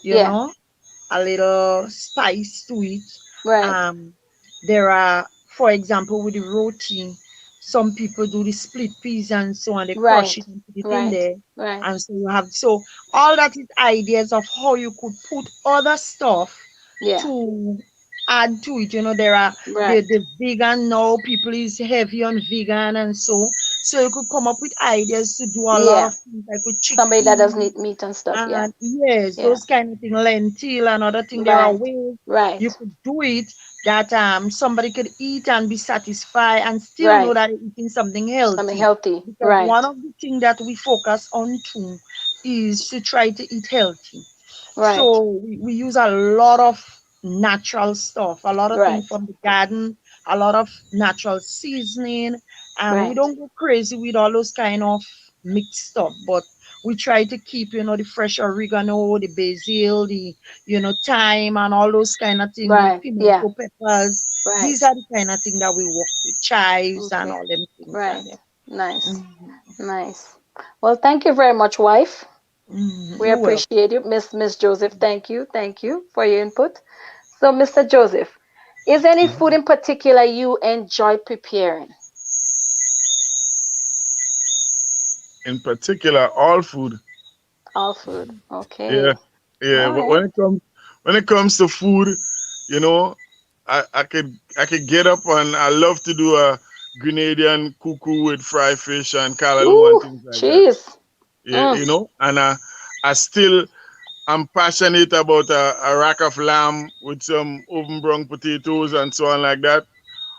you Yeah. know, a little spice to it. Right. Um, there are, for example, with the roti, some people do the split peas and so on, they crush it Right. and put it in Right. there. Right. And so all that is ideas of how you could put other stuff Yeah. to add to it. There are Right. the vegan now, people is heavy on vegan, and so you could come up with ideas to do a lot Yeah. of things like with Somebody that doesn't chickpeas, eat meat and stuff. Yeah. and yes, Yeah. those kind of thing, lentil and other thing. There are Right. ways you Right. could do it that somebody could eat and be satisfied and still know Right. that they're eating something Something healthy. healthy. Because one Right. of the things that we focus on too is to try to eat healthy. Right. So we use a lot of natural stuff, a lot of things Right. from the garden, a lot of natural seasoning, and we Right. don't go crazy with all those kind of mixed stuff. But we try to keep, the fresh oregano, the basil, the, thyme, and all those kind of things, the Right. Yeah. pimento peppers. These Right. are the kind of thing that we work with, chives and Okay. all them things. And Right. Nice. mhm, Nice. Well, thank you very much, wife. We you're welcome. appreciate you. Miss Joseph, thank you. Thank you for your input. So, Mr. Joseph, is there any food in particular you enjoy preparing? In particular, all food. All food. Yeah, Okay. yeah. All But right. when it comes to food, you know, I could get up, and I love to do a Grenadian cuckoo with fried fish and callaloo and Ooh, things like that. cheese. Yeah, Mm, and I still I'm passionate about a rack of lamb with some oven brown potatoes and so on like that,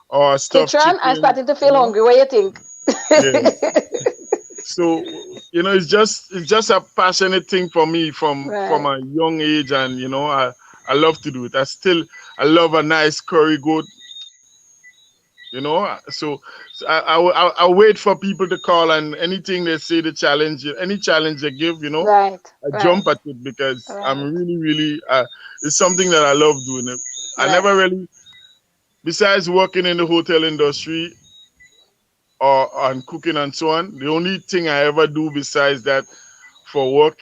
or stuffed Kitran, I'm chicken. starting to feel hungry. What do you think? Yeah. So it's just a passionate thing for me from Right. a young age, and I love to do it. I love a nice curry goat. So I wait for people to call, and anything they say, any challenge they give, Right. I Right. jump at it because I'm Right. really, really, it's something that I love doing. I Right. never really, besides working in the hotel industry or on cooking and so on, the only thing I ever do besides that for work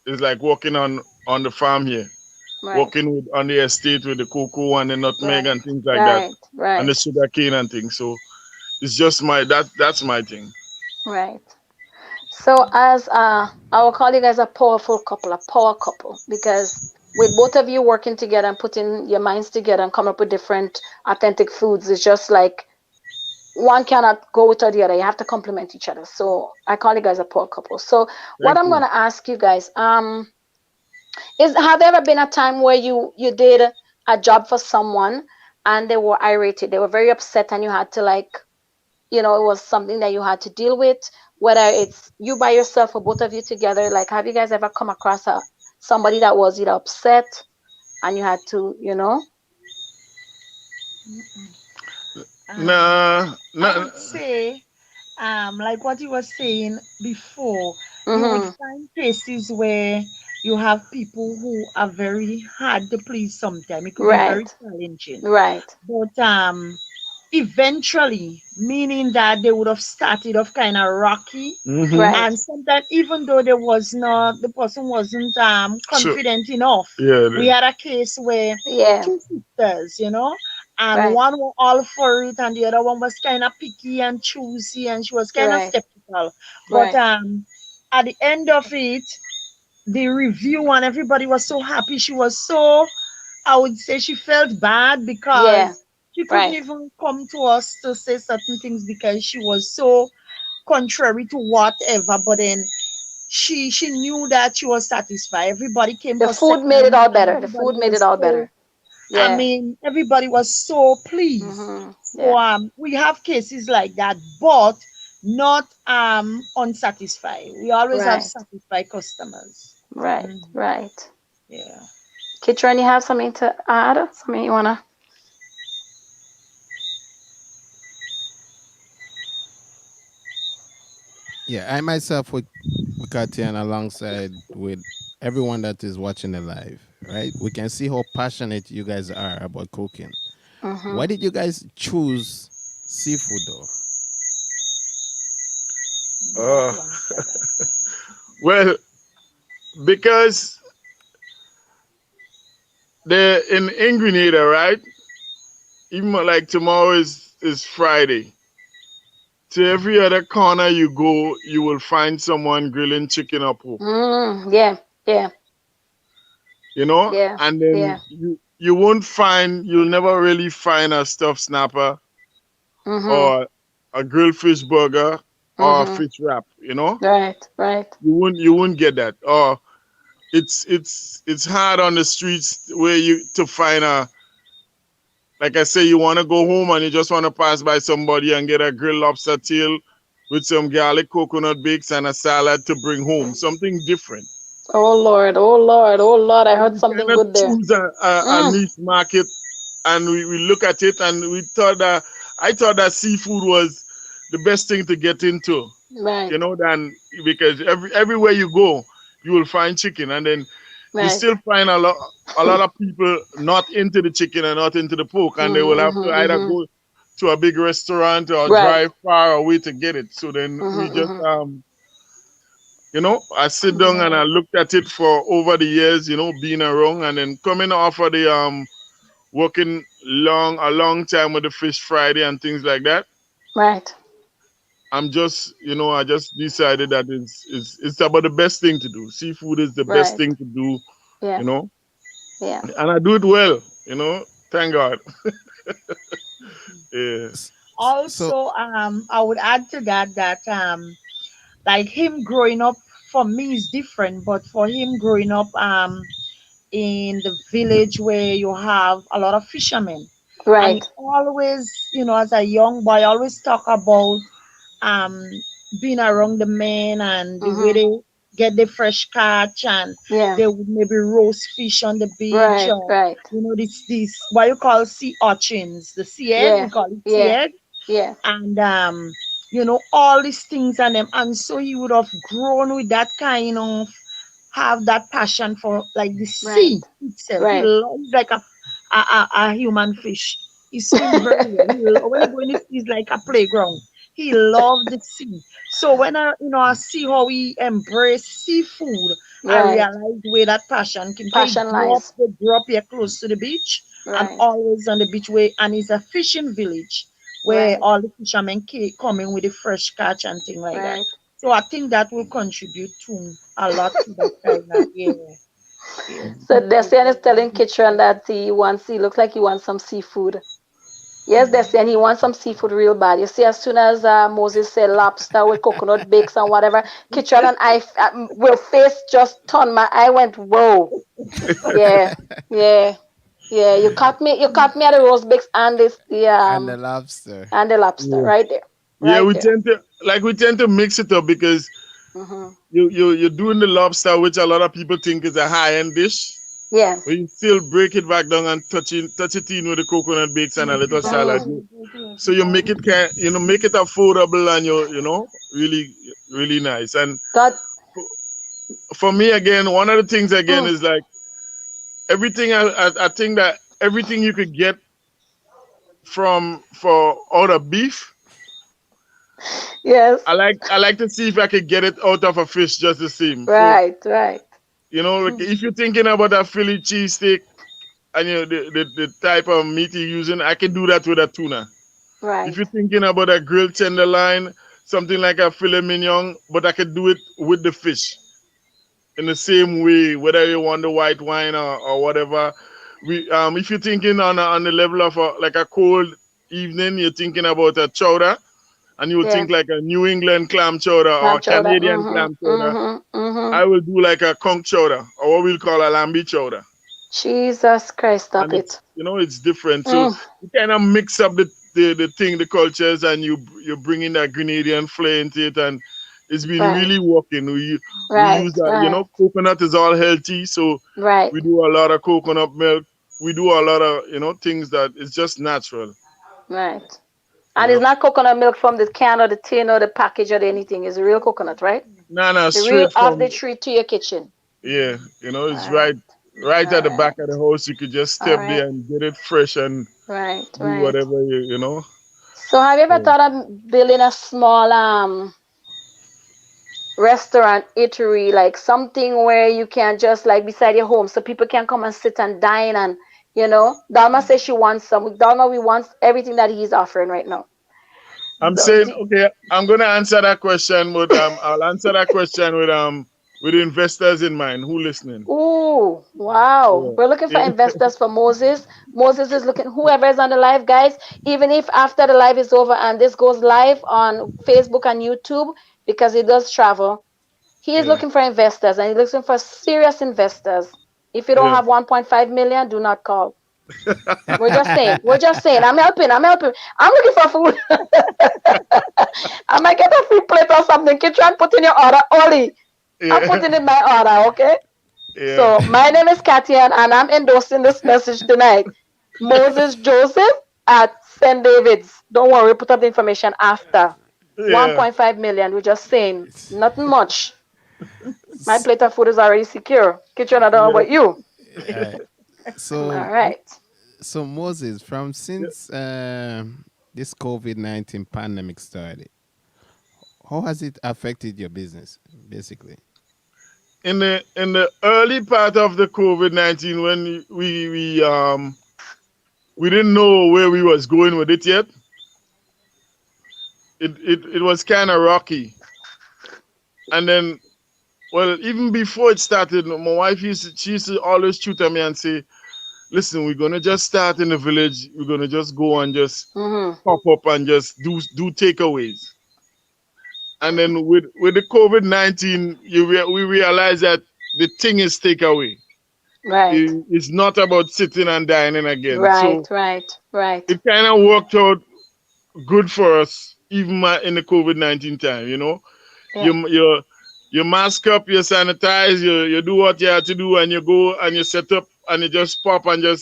is like working on the farm here, Right. working with on the estate with the cocoa and the nutmeg Right. and things like that, Right. and the Right. sugar cane and things. So it's just that's my thing. Right. So as I will call you guys a powerful couple, a power couple, because with both of you working together and putting your minds together and coming up with different authentic foods, it's just like one cannot go without the other. You have to complement each other. So I call you guys a power couple. So what Thank I'm you. gonna ask you guys, is have there ever been a time where you did a job for someone and they were irate, they were very upset, and you had to like, it was something that you had to deal with, whether it's you by yourself or both of you together. Like, have you guys ever come across somebody that was either upset and you had to, Um, Nah, I nah. would say, like what you were saying before, you would Mm-hmm. find cases where you have people who are very hard to please sometimes. It could be very Right. challenging. Right. But eventually, meaning that they would have started off kind of rocky. Mm-hmm. Right. And sometimes, even though the person wasn't So confident enough, yeah, we had a case where Yeah. two sisters, and Right. one was all for it, and the other one was kind of picky and choosy, and she was kind of Right. skeptical. But Right. at the end of it, the review and everybody was so happy. She was so, I would say, she felt bad Yeah. because she couldn't Right. even come to us to say certain things because she was so contrary to whatever. But then she knew that she was satisfied. Everybody came The for food made it second, all and better. The everybody food made it was all so. better. Yeah. Everybody was so pleased. Mm-hmm. So Yeah. we have cases like that, but not unsatisfied. We always have Right. satisfied customers. Right. Mhm. Right. Yeah. Kitron, you have something to add? Something you wanna? Yeah, I myself with Katya and alongside with everyone that is watching the live, right? We can see how passionate you guys are about cooking. Mm-hmm. Why did you guys choose seafood though? You have uh, to answer that. well, because they're in Grenada, right? Even like tomorrow is Friday. To every other corner you go, you will find someone grilling chicken or pork. Yeah. Yeah. Yeah. And then Yeah. you'll never really find a stuffed snapper Mm-hmm. or a grilled fish burger or a Mm-hmm. fish wrap. Right. Right. You won't get that. Or it's hard on the streets where you to find a, like I say, you want to go home and you just want to pass by somebody and get a grilled lobster tail with some garlic coconut bakes and a salad to bring home. Something different. Oh Lord. Oh Lord. Oh Lord. I And heard we something kind of good there. choose a Mm. niche market, and we look at it and we thought that I thought that seafood was the best thing to get into, Right. than because everywhere you go, you will find chicken, and then you Right. still find a lot of people not into the chicken and not into the pork, and they will have to Mm-hmm. either Mm-hmm. go to a big restaurant or Right. drive far away to get it. So then we Mm-hmm. just Mm-hmm. I sit down and Yeah. I looked at it for over the years, being around, and then coming off of the working a long time with the Fish Friday and things like that. Right. I'm just, I just decided that it's about the best thing to do. Seafood is the best Right. thing to do, Yeah. you know, Yeah. and I do it well, Thank God. Yeah. So Also, I would add to that like him growing up for me is different, but for him growing up in the village where you have a lot of fishermen, and he Right. always, as a young boy, always talk about um being around the men and the way Mm-hmm. they get the fresh catch, and Yeah. they would maybe roast fish on the beach, Right. or Right. this what you call sea urchins, the sea egg, we Yeah. call it sea Yeah. egg, Yeah. and all these things, and so he would have grown with that kind of, have that passion for like the Right. sea itself. Right. He's like a human fish. He swim very well. When he go in the sea, it's like a playground. He loved the sea. So when I see how we embrace seafood, I Right. realized where that passion came. He Passion grew up, lies. they grew up here close to the beach and Right. always on the beach where, and it's a fishing village where Right. all the fishermen come in with the fresh catch and thing like that. Right. So I think that will contribute to a lot to that kind of, yeah, yeah. So Seafood. Desian is telling Kitchen that he looks like he wants some seafood. Yes, Desian, he wants some seafood real bad. You see, as soon as Moses said lobster with coconut bakes and whatever, Kitchen and will face just turned. My eye went, whoa. Yeah, yeah, yeah. You caught me at the roast bakes and this And the lobster. and the lobster Yeah. right there, Yeah, right we there. tend to mix it up because Hmm. you're doing the lobster, which a lot of people think is a high end dish. Yeah. But you still break it back down and touch it in with the coconut bakes and a little salad. Hmm. So you make it make it affordable and really really nice. And God. for me again, one of the things again Mm. is like everything. I think that everything you could get from for out of beef, Yes. I like to see if I could get it out of a fish just the same. So Right. Right. like if you're thinking about a Philly cheesesteak and the type of meat you're using, I can do that with a tuna. If you're Right. thinking about a grilled tenderloin, something like a filet mignon, but I could do it with the fish in the same way, whether you want the white wine or whatever. If you're thinking on the level of like a cold evening, you're thinking about a chowder, and you would Yeah. think like a New England clam chowder Lamb or chowder. Canadian Mm-hmm. clam chowder. Mm-hmm. Mm-hmm. I will do like a conch chowder or what we'll call a lambi chowder, Jesus Christ, and stop it's it. it's different. So Mm. you kind of mix up the thing, the cultures, and you bring in that Grenadian flair into it, and it's been Right. really working. We Right. use that, Right. coconut is all healthy, so Right. we do a lot of coconut milk. We do a lot of things that is just natural. Right. And it's Yep. not coconut milk from the can or the tin or the package or anything. It's real coconut, right? Nah, The real straight off the from tree to your kitchen. yeah, it's All right. right All at the right. back of the house. You could just All step right. there and get it fresh and Right. do Right. whatever you know. So have you ever So thought of building a small restaurant eatery, like something where you can just like beside your home so people can come and sit and dine and Dalma says she wants some. Dalma, we want everything that he's offering right now. I'm The- saying, the- okay, I'm gonna answer that question, but I'll answer that question with investors in mind who listening. Ooh, wow. Yeah, We're looking for yeah, investors for Moses. Moses is looking, whoever is on the live, guys, even if after the live is over and this goes live on Facebook and YouTube, because it does travel, he is yeah, looking for investors and he's looking for serious investors. If you don't yeah. have 1.5 million, do not call. We're just saying. We're just saying. I'm helping. I'm helping. I'm looking for food. I might get a free plate or something. Can try and put in your order, Ollie. I'm Yeah, putting in my order, okay? yeah, So my name is Katia and I'm endorsing this message tonight. Moses Joseph at St. David's. Don't worry, put up the information after. yeah, 1.5 million. We're just saying. Nothing much. My S- plate of food is already secure. Kitchen, I don't know yeah, about you. uh, All so right. so Moses, from yeah. since this COVID-19 pandemic started, how has it affected your business, basically? In the early part of the COVID-19, when we didn't know where we was going with it yet, it was kind of rocky. And then, well, even before it started, my wife she used to always tutor me and say, listen, we're gonna just start in the village. We're gonna just go and just Mm-hmm. pop up and just do takeaways. And then with the COVID-19, we realize that the thing is takeaway. Right. It's not about sitting and dining again. Right. So Right. Right. it kind of worked out good for us, even in the COVID-19 time. Yeah. You mask up, you sanitize, you do what you have to do, and you go and you set up and you just pop and you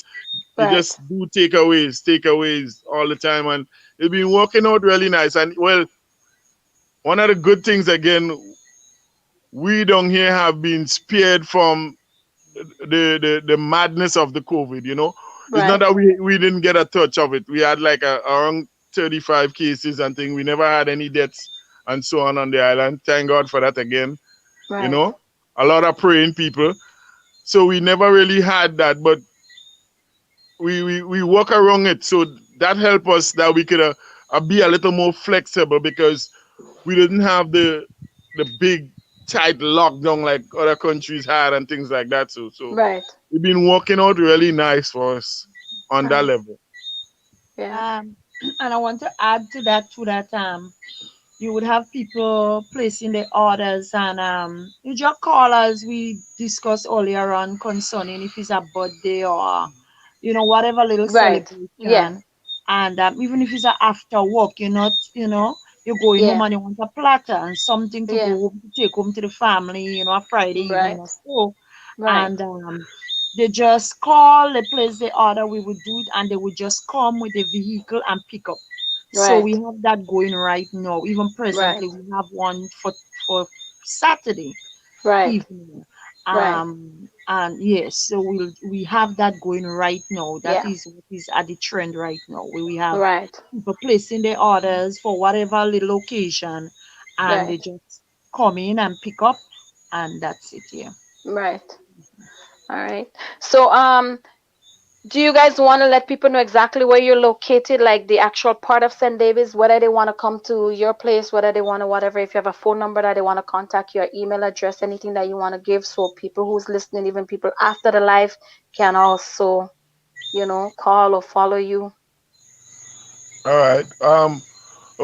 Right. just do takeaways all the time, and it's been working out really nice. And well, one of the good things again, we down here have been spared from the madness of the COVID. It's not Right. that we didn't get a touch of it. We had like around 35 cases and things. We never had any deaths and so on the island. Thank God for that again. You Right. know. a lot of praying people. So we never really had that, but we work around it. So that helped us that we could be a little more flexible because we didn't have the big tight lockdown like other countries had and things like that. So Right. it's been working out really nice for us on that Right. level. Yeah. And I want to add to that too that you would have people placing their orders and you just call as we discussed earlier on concerning if it's a birthday or whatever little Right. Yeah. celebration. And even if it's a after work, you're going home Yeah. and you want a platter and something to Yeah. go home to take home to the family, a Friday evening Right. or so. Right. And they just call, they place the order, we would do it, and they would just come with the vehicle and pick up. So we Right. have that going right now. Even Right. presently, we have one for Saturday Right. evening. Right. And yes, so we have that going right now. That Yeah. is what is at the trend right now. Where we have Right. people placing their orders for whatever little occasion, and they Right. just come in and pick up, and that's it. Yeah. Right. All right. So, do you guys want to let people know exactly where you're located, like the actual part of St. David's, whether they want to come to your place, whether they want to whatever, if you have a phone number that they want to contact, your email address, anything that you want to give, so people who's listening, even people after the live, can also, call or follow you. All right.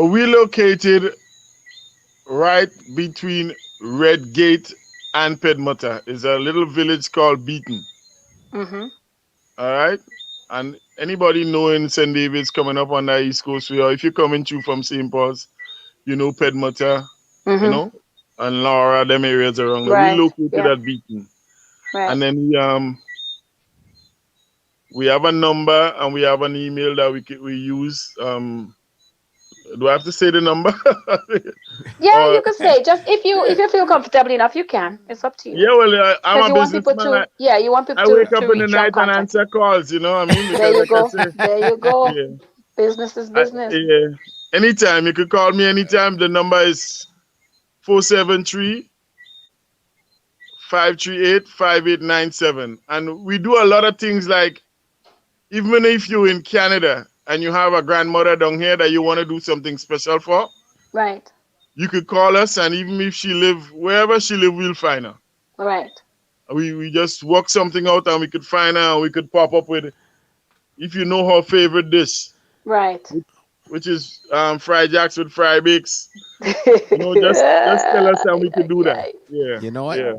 We located right between Red Gate and Pedmota. Is a little village called Beaton. Mm-hmm. All right. And anybody knowing St. David's coming up on the East Coast, or if you're coming through from St. Paul's, Pedmota, you Mm-hmm. know, and Laura, them areas around there. We Right. located Yeah. at Beaton. Right. And then we have a number and we have an email that we use. Do I have to say the number? Yeah, you or could say, just if you feel comfortable enough, you can. It's up to you. yeah, well, I'm Because a you want people businessman. to, yeah, you want people I to wake up in the reach you and night and contact answer you. calls. You know what I mean? There Because you like I go. say, There you go. yeah, Business is business. yeah. Anytime you could call me anytime. The number is 473 538 5897. And we do a lot of things like even if you're in Canada and you have a grandmother down here that you want to do something special for, Right. you could call us, and even if she live wherever she live, we'll find her. Right. We just work something out and we could find her and we could pop up with, if you know her favorite dish, Right. which is fried jacks with fried bakes. Just tell us and we could do that. Yeah. Yeah, You know what? yeah,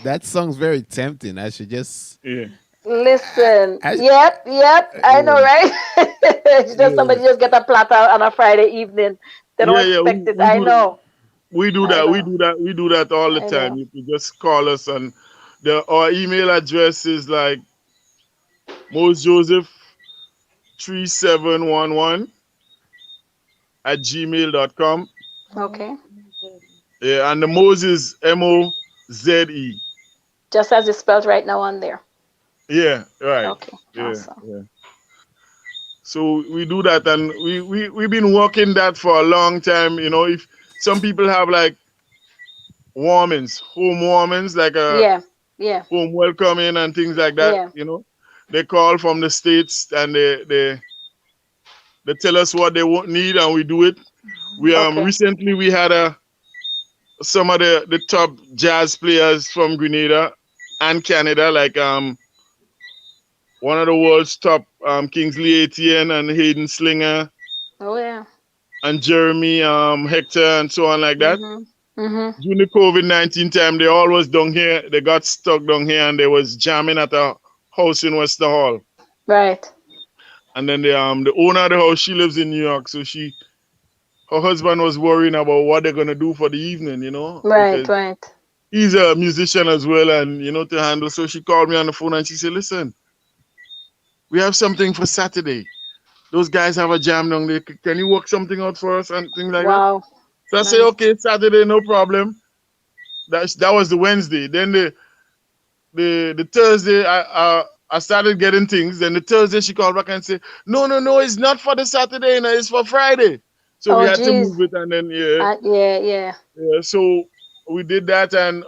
That sounds very tempting. I should just yeah, Listen, I yep, yep, I know, yeah, right? It's just yeah. somebody just get a platter on a Friday evening. They don't yeah. expect it. We I do know. we do I that. We know. do that. We do that all the I time. know. You can just call us, and our email address is like mosejoseph3711 at gmail.com. Okay. Yeah, and the Mose is Moze. Just as it's spelled right now on there. Yeah, right. Okay. Yeah, Awesome. yeah. So we do that, and we've been working that for a long time. If some people have like warmings, home warmings, like a Yeah. Yeah. home welcoming and things like that, Yeah. they call from the states and they tell us what they need and we do it. We Okay. recently we had some of the top jazz players from Grenada and Canada, like one of the world's top Kingsley Etienne and Hayden Slinger Oh yeah. and Jeremy Hector and so on like that. Mhm. Mhm. During the COVID-19 time, they all was down here. They got stuck down here and they was jamming at a house in Wester Hall. Right. And then the owner of the house, she lives in New York, so her husband was worrying about what they're gonna do for the evening, Right. because Right. he's a musician as well, and to handle. So she called me on the phone and she said, "Listen, we have something for Saturday. Those guys have a jam down there. Can you work something out for us and things like that?" Wow. So I said, Nice. "Okay, Saturday, no problem." That was the Wednesday. Then the Thursday, I started getting things. Then the Thursday she called back and said, "No, no, no, it's not for the Saturday, it's for Friday." So we Oh had to geez. move it, and then yeah, Yeah. Yeah. yeah. So we did that, and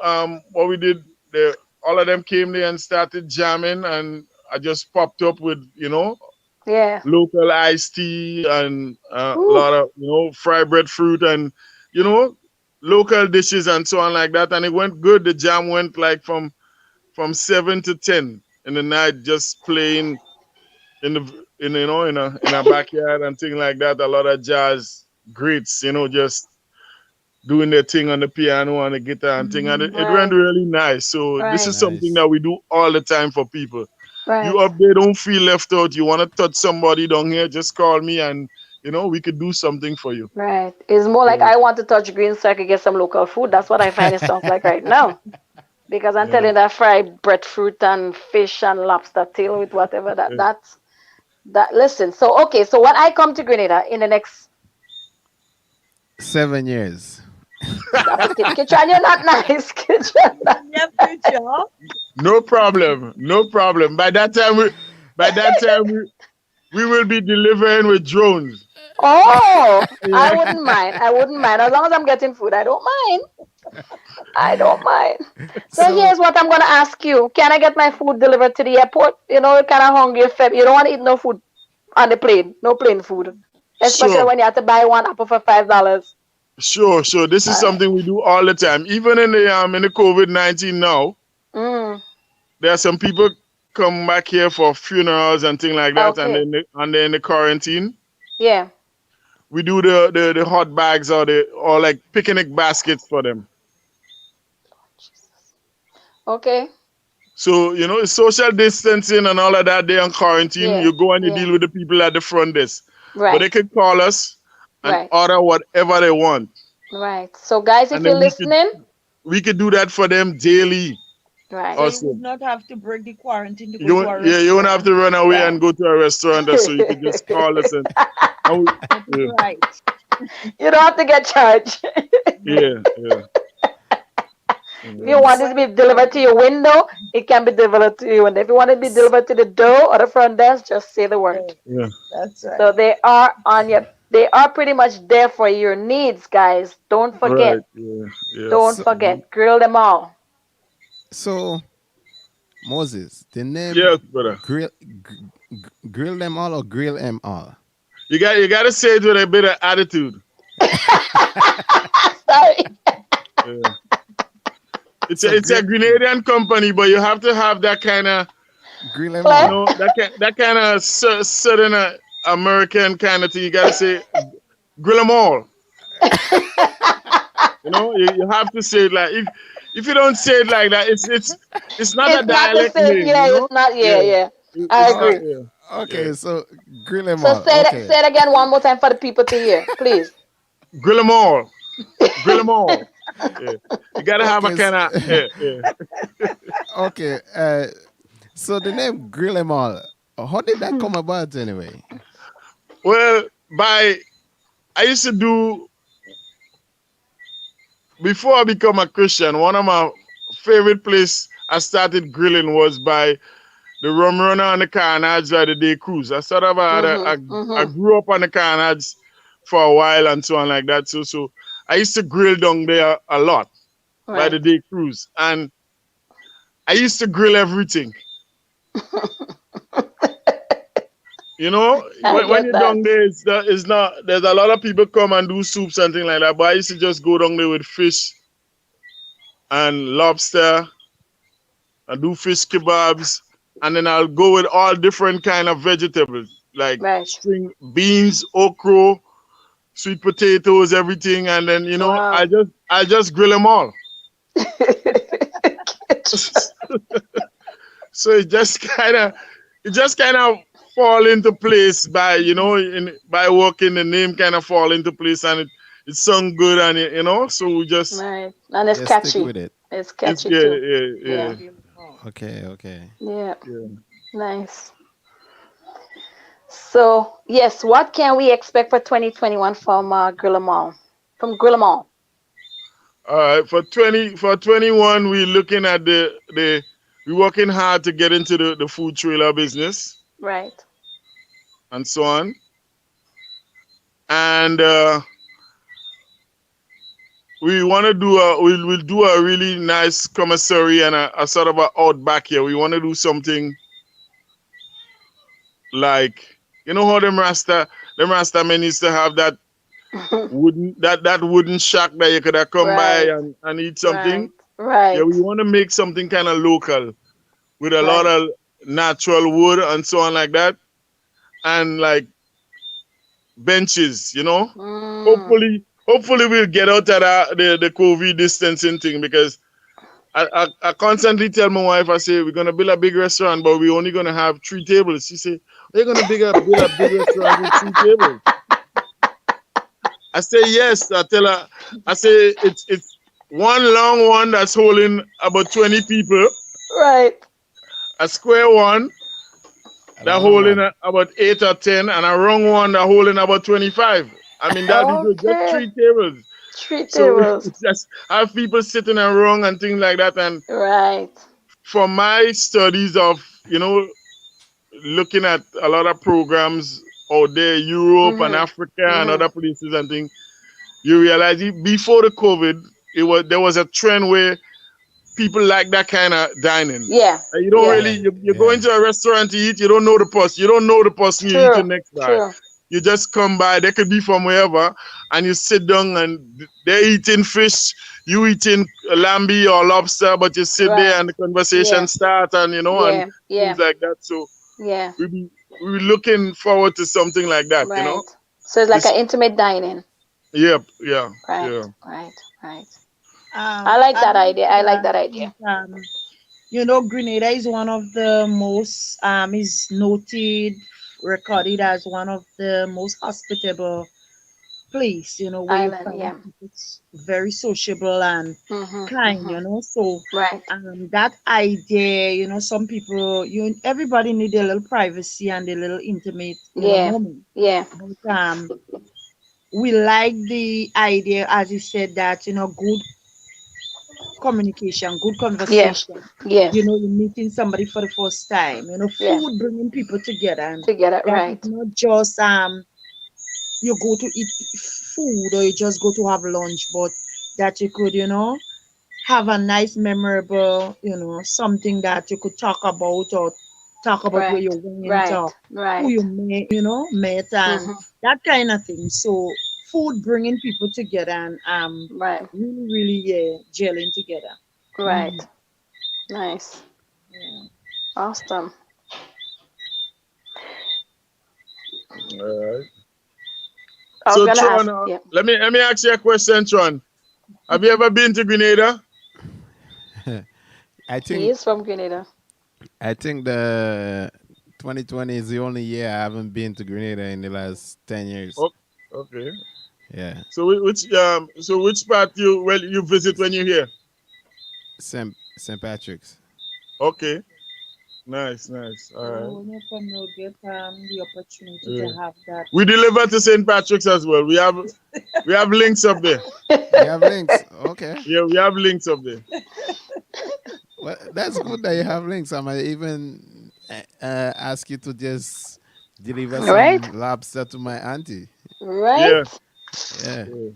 what we did, the all of them came there and started jamming, and I just popped up with Yeah. local iced tea and a Ooh. lot of fried breadfruit and you know local dishes and so on like that, and it went good. The jam went like from 7 to 10 in the night, just playing in the in a backyard and things like that. A lot of jazz greats, just doing their thing on the piano and the guitar and thing, and Mm-hmm. it went Right. really nice. So this Right. is something Nice. that we do all the time for people. You Right. up there, don't feel left out. You want to touch somebody down here, just call me, and we could do something for you. Right. It's more like So, I want to touch green so I could get some local food. That's what I find it sounds like right now. Because I'm yeah. telling you that fried breadfruit and fish and lobster tail with whatever Yeah. that listen. So okay, so when I come to Grenada in the next 7 years. stop it, Kitchen, you're not nice. Kitchen. Near future. No problem. No problem. By that time we will be delivering with drones. Oh, I Yeah. wouldn't mind. I wouldn't mind. As long as I'm getting food, I don't mind. I don't mind. So So here's what I'm gonna ask you. Can I get my food delivered to the airport? You're kinda hungry, you don't want to eat no food on the plane. No plane food. Especially Sure. when you have to buy one apple for $5. Sure. Sure. This is All right. something we do all the time. Even in the COVID-19 now, Mm, there are some people come back here for funerals and things like that, and okay. then they're in the quarantine. Yeah. We do the hot bags or like picnic baskets for them. Okay. So, it's social distancing and all of that. They're on quarantine. Yeah. You go and you Yeah. deal with the people at the front desk. But Right. they can call us and Right. order whatever they want. Right. So guys, if And you're then listening, we could do that for them daily So right. you also. would not have to break the quarantine to go You to won't, a yeah, you won't have restaurant. to run away Right. and go to a restaurant or so. You could just call us and That is yeah, right. You don't have to get charged. No. yeah, yeah, If you yeah. want it to When be it delivered to comes, your window, it can be delivered to you. And if you want it to be delivered to the door or the front desk, just say the word. yeah, Yeah. that's So right. they are pretty much there for your needs, guys. Don't Right. forget. Yeah. Yeah. Don't so forget. Grill them all. so Moses, the name Yes, brother. grill them all or grill them all? You got to say it with a bit of attitude. Sorry. Yeah. It's a So it's a Grenadian company, but you have to have that kind of grill them Play. all. that kind of southern American kind of thing. You got to say grill 'em all. You have to say it like if you don't say it like that, it's not a It's not the dialect same. name. Yeah, it's not. Yeah, Yeah. yeah. I It's Oh, not. agree. Yeah. Yeah. okay. So grill them So all. Okay. say it again one more time for the people to hear, please. Grill 'em all. Grill 'em all. Yeah. You gotta have a Okay. kind of yeah. Okay. So the name grill them all. How did that come about anyway? Well, by I used to do before I become a Christian. One of my favorite place I started grilling was by the rum runner on the carnage by the day cruise. I sort of had Mhm. I Mhm. grew up on the carnage for a while and so on like that. So I used to grill down there a lot by the Right. day cruise, and I used to grill everything. I When get you're that. down there, it's not. There's a lot of people come and do soup something like that, but I used to just go down there with fish and lobster and do fish kebabs, and then I'll go with all different kind of vegetables like Right. string beans, okra, sweet potatoes, everything, and then Wow. I just grill them all. So it just kind of fall into place by by working the name kind of fall into place, and it sound good, and so we just Right. And it's Just stick catchy. with it. It's it's catchy yeah, too. yeah, yeah, Yeah. Grill 'em all. Okay. Okay. Yeah. yeah. Nice. So yes, what can we expect for 2021 from Grillamal? From Grillamal. All right, for 21, we're looking at we're working hard to get into the food trailer business Right. and so on. And we want to do we'll do a really nice commissary and a sort of a outback here. We want to do something like, you know how them Rasta men used to have that wooden shack that you could have come by Right, and eat something. right, Yeah, we right, want to make something kind of local with a lot right. of natural wood and so on like that, and like benches. Mm. Hopefully we'll get out of the COVID distancing thing, because I constantly tell my wife, I say, we're gonna build a big restaurant, but we're only gonna have 3 tables. She say, are you gonna build a big restaurant with 3 tables? I say yes. I tell her, I say it's one long one that's holding about 20 people, Right. a square one A that long holding one. about 8 or 10, and a round one that holding about 25. I mean, that'll be good. Just Okay. 3 tables. Three So we tables. just have people sitting around and things like that. And Right. from my studies of, looking at a lot of programs out there, Europe and Mhm. Africa and Mhm. other places and things, you realize before the COVID, there was a trend where people like that kind of dining. Yeah. You don't Yeah. really Yeah, you go yeah, into a restaurant to eat, you don't know the person. You don't know the person you're True. eating next by. True. You just come by. They could be from wherever, and you sit down and they're eating fish. You eating lamby or lobster, but you sit there Right. and the conversation Yeah. starts, and Yeah. things Yeah. like that. So Yeah. we be looking forward to something like that. Right. So it's like This, an intimate dining. yep, yeah, Right. yeah. Right. Right. I like I that like idea. I like that. that idea. Think, Grenada is one of the most is noted, recorded as one of the most hospitable place, where you Island. find Yeah. people very sociable and Mhm. kind, Mhm. So Right. that idea, some people, everybody need a little privacy and a little intimate, Yeah. moment. Yeah. But we like the idea, as you said, that good communication, good Yeah. conversation. Yeah. You're meeting somebody for the first time. Yeah. Food bringing people together, and To get it that is right. not just you go to eat food or you just go to have lunch, but that you could, have a nice, memorable, something that you could talk about where Right. you went or Right. who Right. you met and Mhm. that kind of thing. So food bringing people together and Right. really, really, yeah, gelling together. Mm, Right. Nice. yeah. Awesome. All right. I was So gonna Tron, ask. Yeah. let me ask you a question, Tron. Have you ever been to Grenada? yeah. I He think is from Grenada. I think the 2020 is the only year I haven't been to Grenada in the last 10 years. Oh, okay. Yeah, So which part you visit when you're here? St. Patrick's. Okay. Nice, nice. All right. So when you come, you'll get the opportunity to Yeah. have that. We deliver to St. Patrick's as well. We have links up there. You have links. Okay. Yeah, we have links up there. Well, that's good that you have links. I might even ask you to just deliver Right. some lobster to my auntie. Yeah, Right. Yeah. yeah,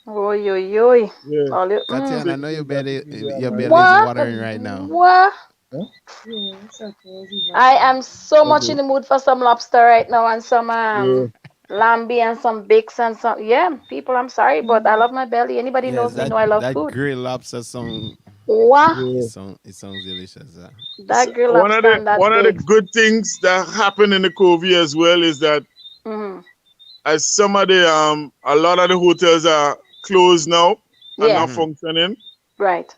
Oi, oi, oi. yeah. All you, Katian, I Take, know take that to give you your my belly is link. what? watering right now. What? Huh? Yeah, it's okay. Leave us I alone. am so much in Okay. the mood for some lobster right now and some Yeah. lamby and some bakes and some yeah. People, I'm sorry, but I Mm, love my belly. Anybody Yes, knows me know I love that food. grilled lobster song. What? Yeah. It sounds delicious. So That grilled one of lobster the and that one of the bakes. good things that happened in the COVID as well is that Hmm. as some of the a lot of the hotels are closed now and Yeah. not Hmm. functioning. Right.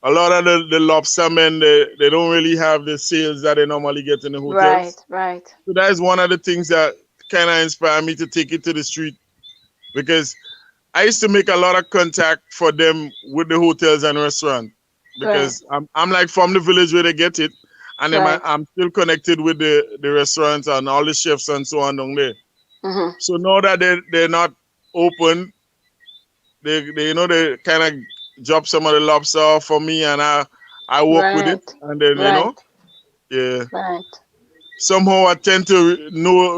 A lot of the lobster men, they don't really have the sales that they normally get in the Right. hotels. Right. So that is one of the things that kind of inspired me to take it to the street, because I used to make a lot of contact for them with the hotels and restaurants, Right. because I'm like from the village where they get it, and then Right. I'm still connected with the restaurants and all the chefs and so on down there. Hmm. So now that they're not open, they kind of drop some of the lobster off for me, and I work with it, Right. and then Right. yeah. Right. Somehow I tend to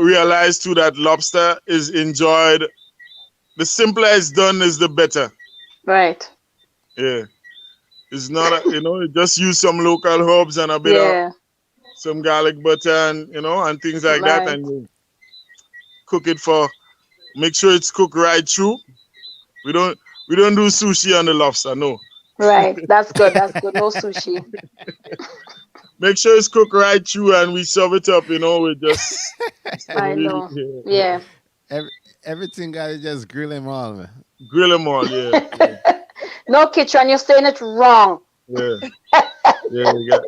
realize too that lobster is enjoyed the simpler it's done is the better. Right. Yeah. It's not a, you just use some local herbs and a bit of Yeah. some garlic butter and things like that, Right. and you cook it for. Make sure it's cooked right through. We don't we don't do sushi on the lobster. No. Right. That's good. That's good. No sushi. Make sure it's cooked right through, and we serve it up. With just I really, know. Yeah. Every, everything got to just grill them all, man. grill them all. Yeah, yeah, No, kitchen, you're saying it wrong. yeah, yeah.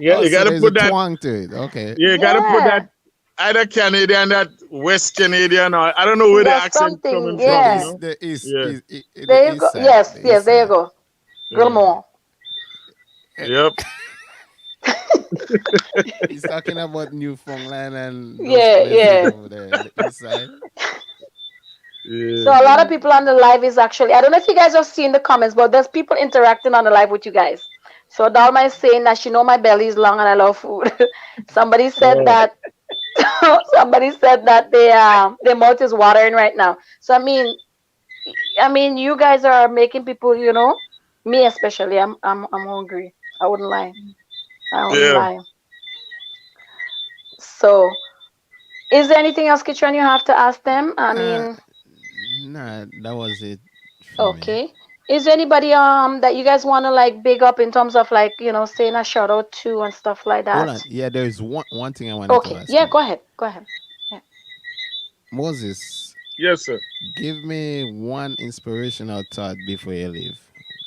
Oh, You got so to there's a put that. twang to it. Okay. Yeah, you got to put Yeah. that either Canadian, that West Canadian, or I don't know where the That's accent something. coming The from. Yeah. east, the east, Yeah, the There you go. east side, Yes. the Yes. east There you side. go. yeah. Grillmore. Yep. He's talking about Newfoundland and those Yeah. places Yeah. over there, the east side. So Yeah. a lot of people on the live is actually, I don't know if you guys have seen the comments, but there's people interacting on the live with you guys. So Dalma is saying that she know my belly is long and I love food. Somebody said Oh, that somebody said that their mouth is watering right now. So I mean you guys are making people, me especially, I'm hungry. I wouldn't lie. I wouldn't yeah. lie. So is there anything else, Kitchen, you have to ask them? I Uh, mean, nah, that was it for me. okay. Is there anybody that you guys want to like big up in terms of like, saying a shout out to and stuff like Hold on. that? Yeah, there's one thing I wanted to Okay. ask Yeah, you. go ahead. Go ahead. Yeah. Moses, Yes, sir. give me one inspirational thought before you leave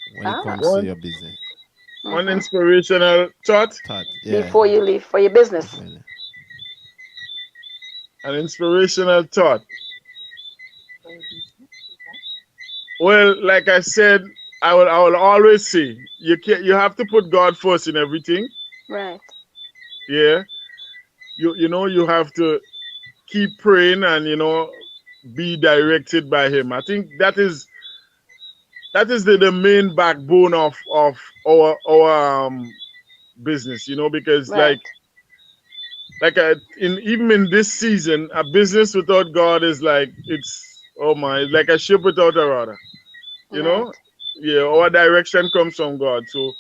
when it Ah. comes to One your business. one Mm-hmm. inspirational thought. Thought, yeah. Before you leave for your business. Before you leave. An inspirational thought. Well, like I said, I will always say you have to put God first in everything. Right. Yeah. You have to keep praying and be directed by him. I think that is the main backbone of our business, because like Right. in even in this season, a business without God is like it's oh my, like a ship without a rudder. You know, Right. yeah, our direction comes from God. So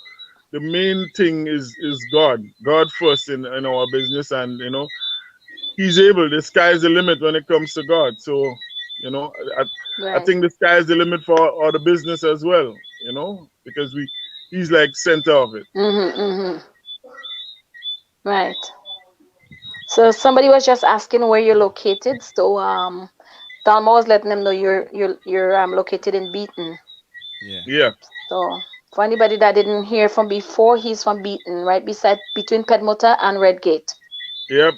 the main thing is God first in our business, and He's able. The sky is the limit when it comes to God. So you know, I Right. think the sky is the limit for all the business as well. Because He's like center of it. Mm-hmm. Mm-hmm. Right. So somebody was just asking where you're located. So Dalma was letting them know you're located in Beaton. Yeah. Yeah. So for anybody that didn't hear from before, he's from Beaton, right beside between Pedmota and Redgate. Yep.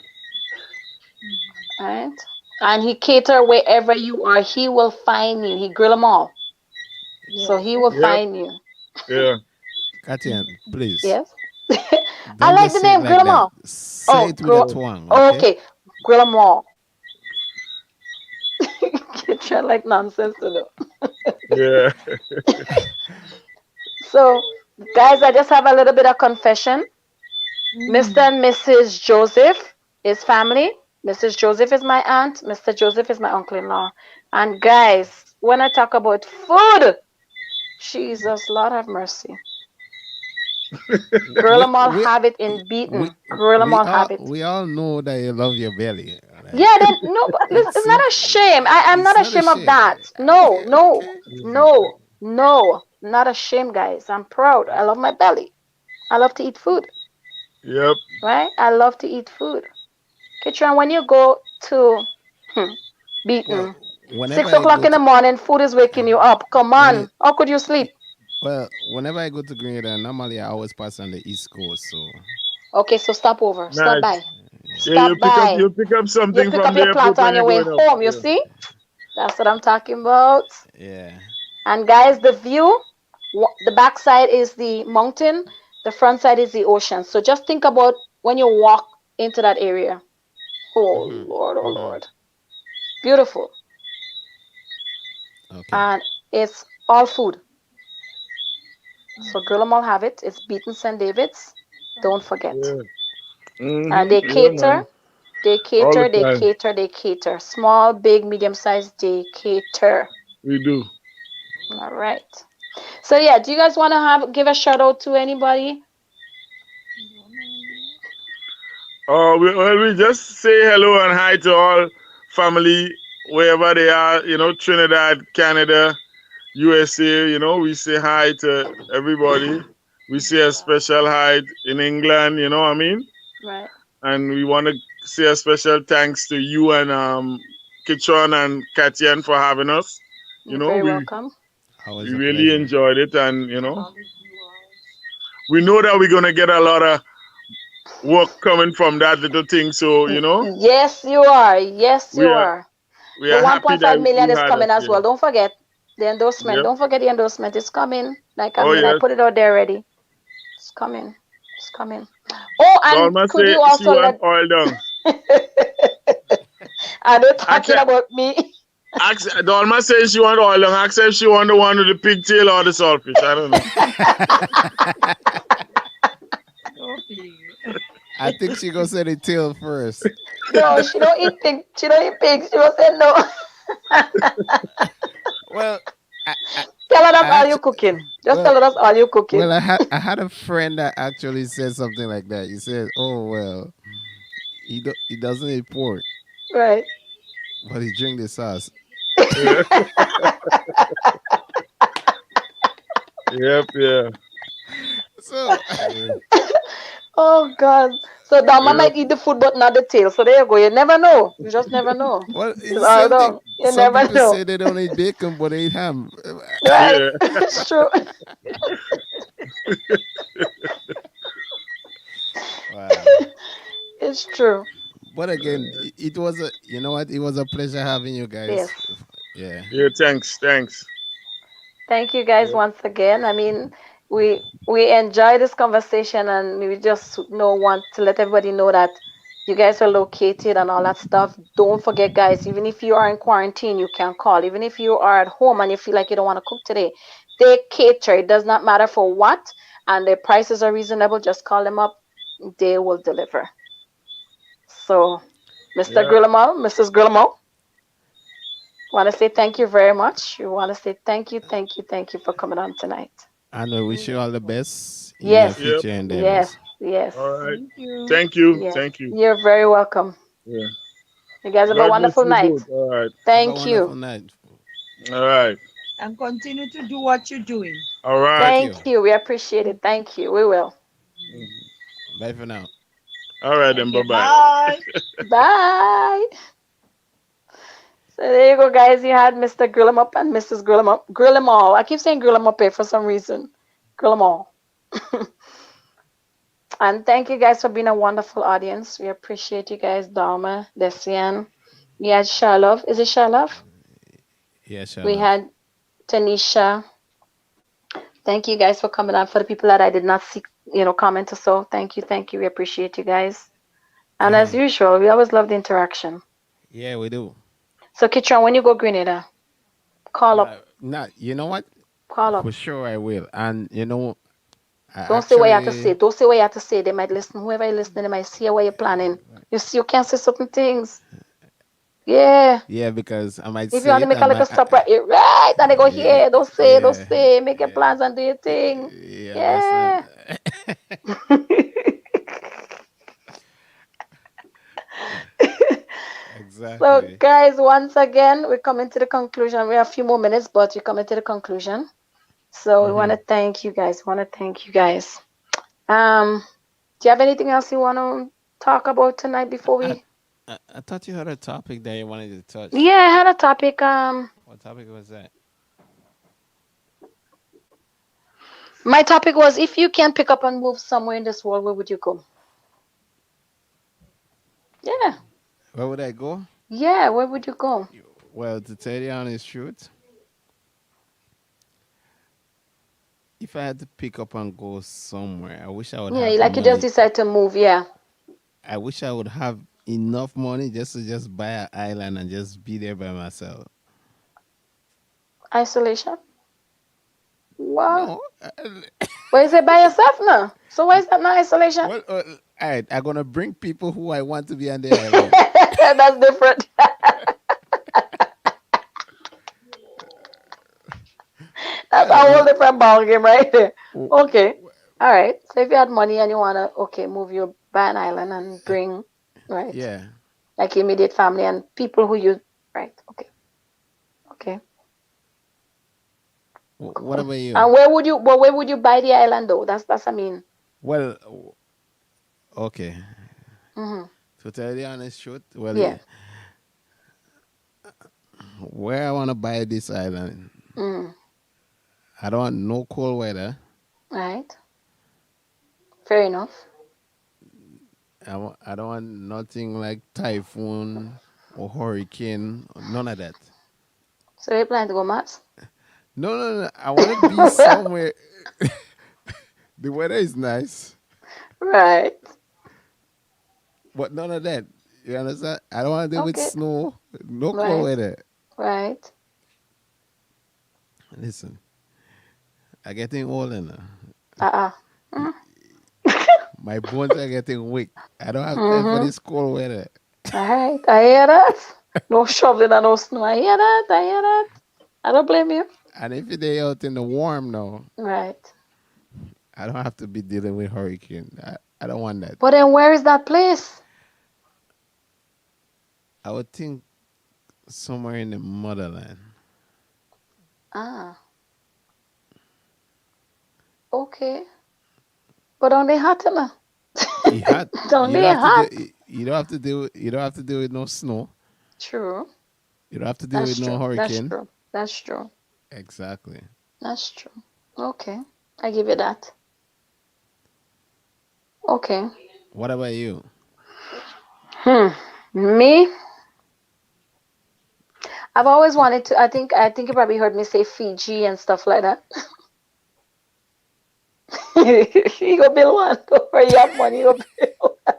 Right? And he cater wherever you are. He will find you. He grill them all. So he will Yep. find you. Yeah. Katian, please. Yes. I Don't like just the say it name Grill like 'em that. all. Say Oh, it with a grill. twang, Oh, okay? okay. Grill 'em all. Get you like nonsense to do. Yeah. So, guys, I just have a little bit of confession. Mr. and Mrs. Joseph is family. Mrs. Joseph is my aunt. Mr. Joseph is my uncle-in-law. And guys, when I talk about food, Jesus, Lord have mercy. Girl, We them all we have it in we beaten. Girl, them all have it. we all know that you love your belly. Like Yeah, then no, but it's it's not a simple. shame. I'm It's not not a ashamed of shame. that. No, Okay, no, okay. no, no, not ashamed, guys. I'm proud. I love my belly. I love to eat food, Yep. right? I love to eat food. Kitchen, when you go to Well, beaten, whenever six I o'clock go in the to morning, food is waking you up. Come when it on, how could you sleep? whenever I go to Grenada, normally I always pass on the East Coast. So Okay, so stop over. Stop Nice. by. Yeah, Stop by. you pick up You something pick from up the your airport platter when on you're your way going up. home. You Yeah. see? That's what I'm talking about. yeah. And guys, the view, the back side is the mountain, the front side is the ocean. So just think about when you walk into that area. Oh Hmm. Lord, oh Mm. Lord. Beautiful. Okay. And it's all food. So Grill 'em all have it. It's Beaton St. David's. Don't forget. Yeah. And Mm-hmm. they Yeah, cater. man. They all the cater, they time. cater, they cater. Small, big, medium size, they cater. We do. All right. So yeah, do you guys want to have give a shout out to anybody? We just say hello and hi to all family wherever they are. Trinidad, Canada, USA. We say hi to everybody. We say a special hi in England. You know what I mean? Right. And we want to say a special thanks to you and Kitron and Katian for having us. You're We very welcome. we Always a really pleasure. enjoyed it, and we know that we're gonna get a lot of work coming from that little thing. So Yes, you are. Yes, we you are are. we The are happy 1.5 that million you is had us coming as here. well. Don't forget the endorsement. Yep. Don't forget the endorsement. It's coming. Like I Oh mean, I yes. put it out there already. It's coming. It's coming. Oh, and Dolma could say you she also want let oil down. are they talking Accept, about me? Dolma saying she want oil down. Accept she want the one with the pigtail or the saltfish. I don't know. I think she gonna say the tail first. No, she don't eat pig. She don't eat pigs. She will say no. Well, Tell her I that's all you actually, cooking. Just well, tell her that's all you cooking. I had a friend that actually said something like that. He said, "Oh well, he doesn't eat pork, Right. but he drink the sauce." Yeah. Yep. Yeah. So, Oh God. So Dama Yep. might eat the food but not the tail. So there you go. You never know. You just never know. well, it's It's the all same thing. down. You Some never people know. say they don't eat bacon, but they eat ham. Right. Yeah. It's true. Wow. It's true. But again, it was a, you know what? It was a pleasure having you Yes. guys. Yeah. Yeah. Thanks. Thanks. Thank you guys Yep. once again. I mean, we enjoy this conversation and we just want to let everybody know that you guys are located and all that stuff. Don't forget, guys, even if you are in quarantine, you can call. Even if you are at home and you feel like you don't want to cook today, they cater. It does not matter for what, and the prices are reasonable. Just call them up. They will deliver. So, Mr. Yeah. Guillermo, Mrs. Guillermo, want to say thank you very much. You want to say thank you, thank you, thank you for coming on tonight. And we wish you all the best in your Yes, Yep. future yes, endeavors. yes, All right. Thank you. Thank you. yes. Thank you. You're very welcome. Yeah. You guys have a God bless wonderful you night. both. All right. Have a Thank wonderful you. night. All right. And continue to do what you're doing. All right. Thank you. Thank you. We appreciate it. Thank you. We will. Bye for now. All right then. Okay, Bye bye. bye. Bye. So there you go, guys. You had Mr. Grill 'em Up and Mrs. Grill 'em Up. Grill 'em all. I keep saying Grill 'em Up here for some reason. Grill 'em all. And thank you guys for being a wonderful audience. We appreciate you guys, Dharma, Desian. We had Shalov. Is it Shalov? Yes, I We love. had Tanisha. Thank you guys for coming on. For the people that I did not see, comment or so, thank you, thank you. We appreciate you guys. And as Yeah. usual, we always love the interaction. Yeah, we do. So, Kitron, when you go Grenada, call up, Not, you know what? call up. For sure I will. And I Don't say what you have to say. actually, Don't say what you have to say. They might listen. Whoever is listening, they might hear what you're planning. You see, you can't say certain things. Yeah. yeah, because I might If you say want to it make a and little stop right here, right, and they go yeah, here. Don't say, don't yeah, say. Make your yeah, plans and do your thing. you understand? Yeah. So, Exactly. guys, once again, we're coming to the conclusion. We have a few more minutes, but we're coming to the conclusion. So, we want Hmm. to thank you guys. We want to thank you guys. Do you have anything else you want to talk about tonight before I, we? I thought you had a topic that you wanted to touch. Yeah, I had a topic. What topic was that? My topic was if you can pick up and move somewhere in this world, where would you go? Yeah, Where would I go? yeah, where would you go? Well, to tell you the honest truth, if I had to pick up and go somewhere, I wish I would Yeah, have like you just money. decide to move. Yeah, I wish I would have enough money just to just buy an island and just be there by myself. isolation. Wow. No, Well, you say by yourself now. So why is that not isolation? Well, all right, I'm gonna bring people who I want to be on the island. That's different. That's a Yeah, whole well, different ball game right there. w- Okay. w- All right. So if you had money and you wanna, okay, move your buy an island and bring, right, yeah. like immediate family and people who you, right? Okay. Okay. What Cool. about you? And where would you? Well, where would you buy the island though? That's I mean. Well, okay. Hmm. To tell you the honest truth, well, Yeah. where I want to buy this island, Mm. I don't want no cold weather. Right. Fair enough. I don't want nothing like typhoon or hurricane, none of that. So you plan to go Mars? No, no, no. I want to be somewhere. The weather is nice, Right. but none of that. You understand? I don't want to deal with Okay. snow, no cold Right. weather. Right. Listen, I'm getting older now. Uh-uh. Mm. My bones are getting weak. I don't have time for Mm-hmm. this cold weather. All right. I hear that. No shoveling and no snow. I hear that. I hear that. I don't blame you. And if they out in the warm now, Right. I don't have to be dealing with hurricane. I don't want that. But then where is that place? I would think somewhere in the motherland. Ah. Okay. But don't they hot enough? It hot. Don't You they don't have to do. hot? You don't have to do. You don't have to deal with no snow. True. You don't have to deal with That's no true. That's hurricane. true. That's true. Exactly. That's true. Okay. I give you that. Okay. What about you? Hmm. Me, I've always wanted to. I think you probably heard me say Fiji and stuff like that. You go build one, or you have money, you go build one.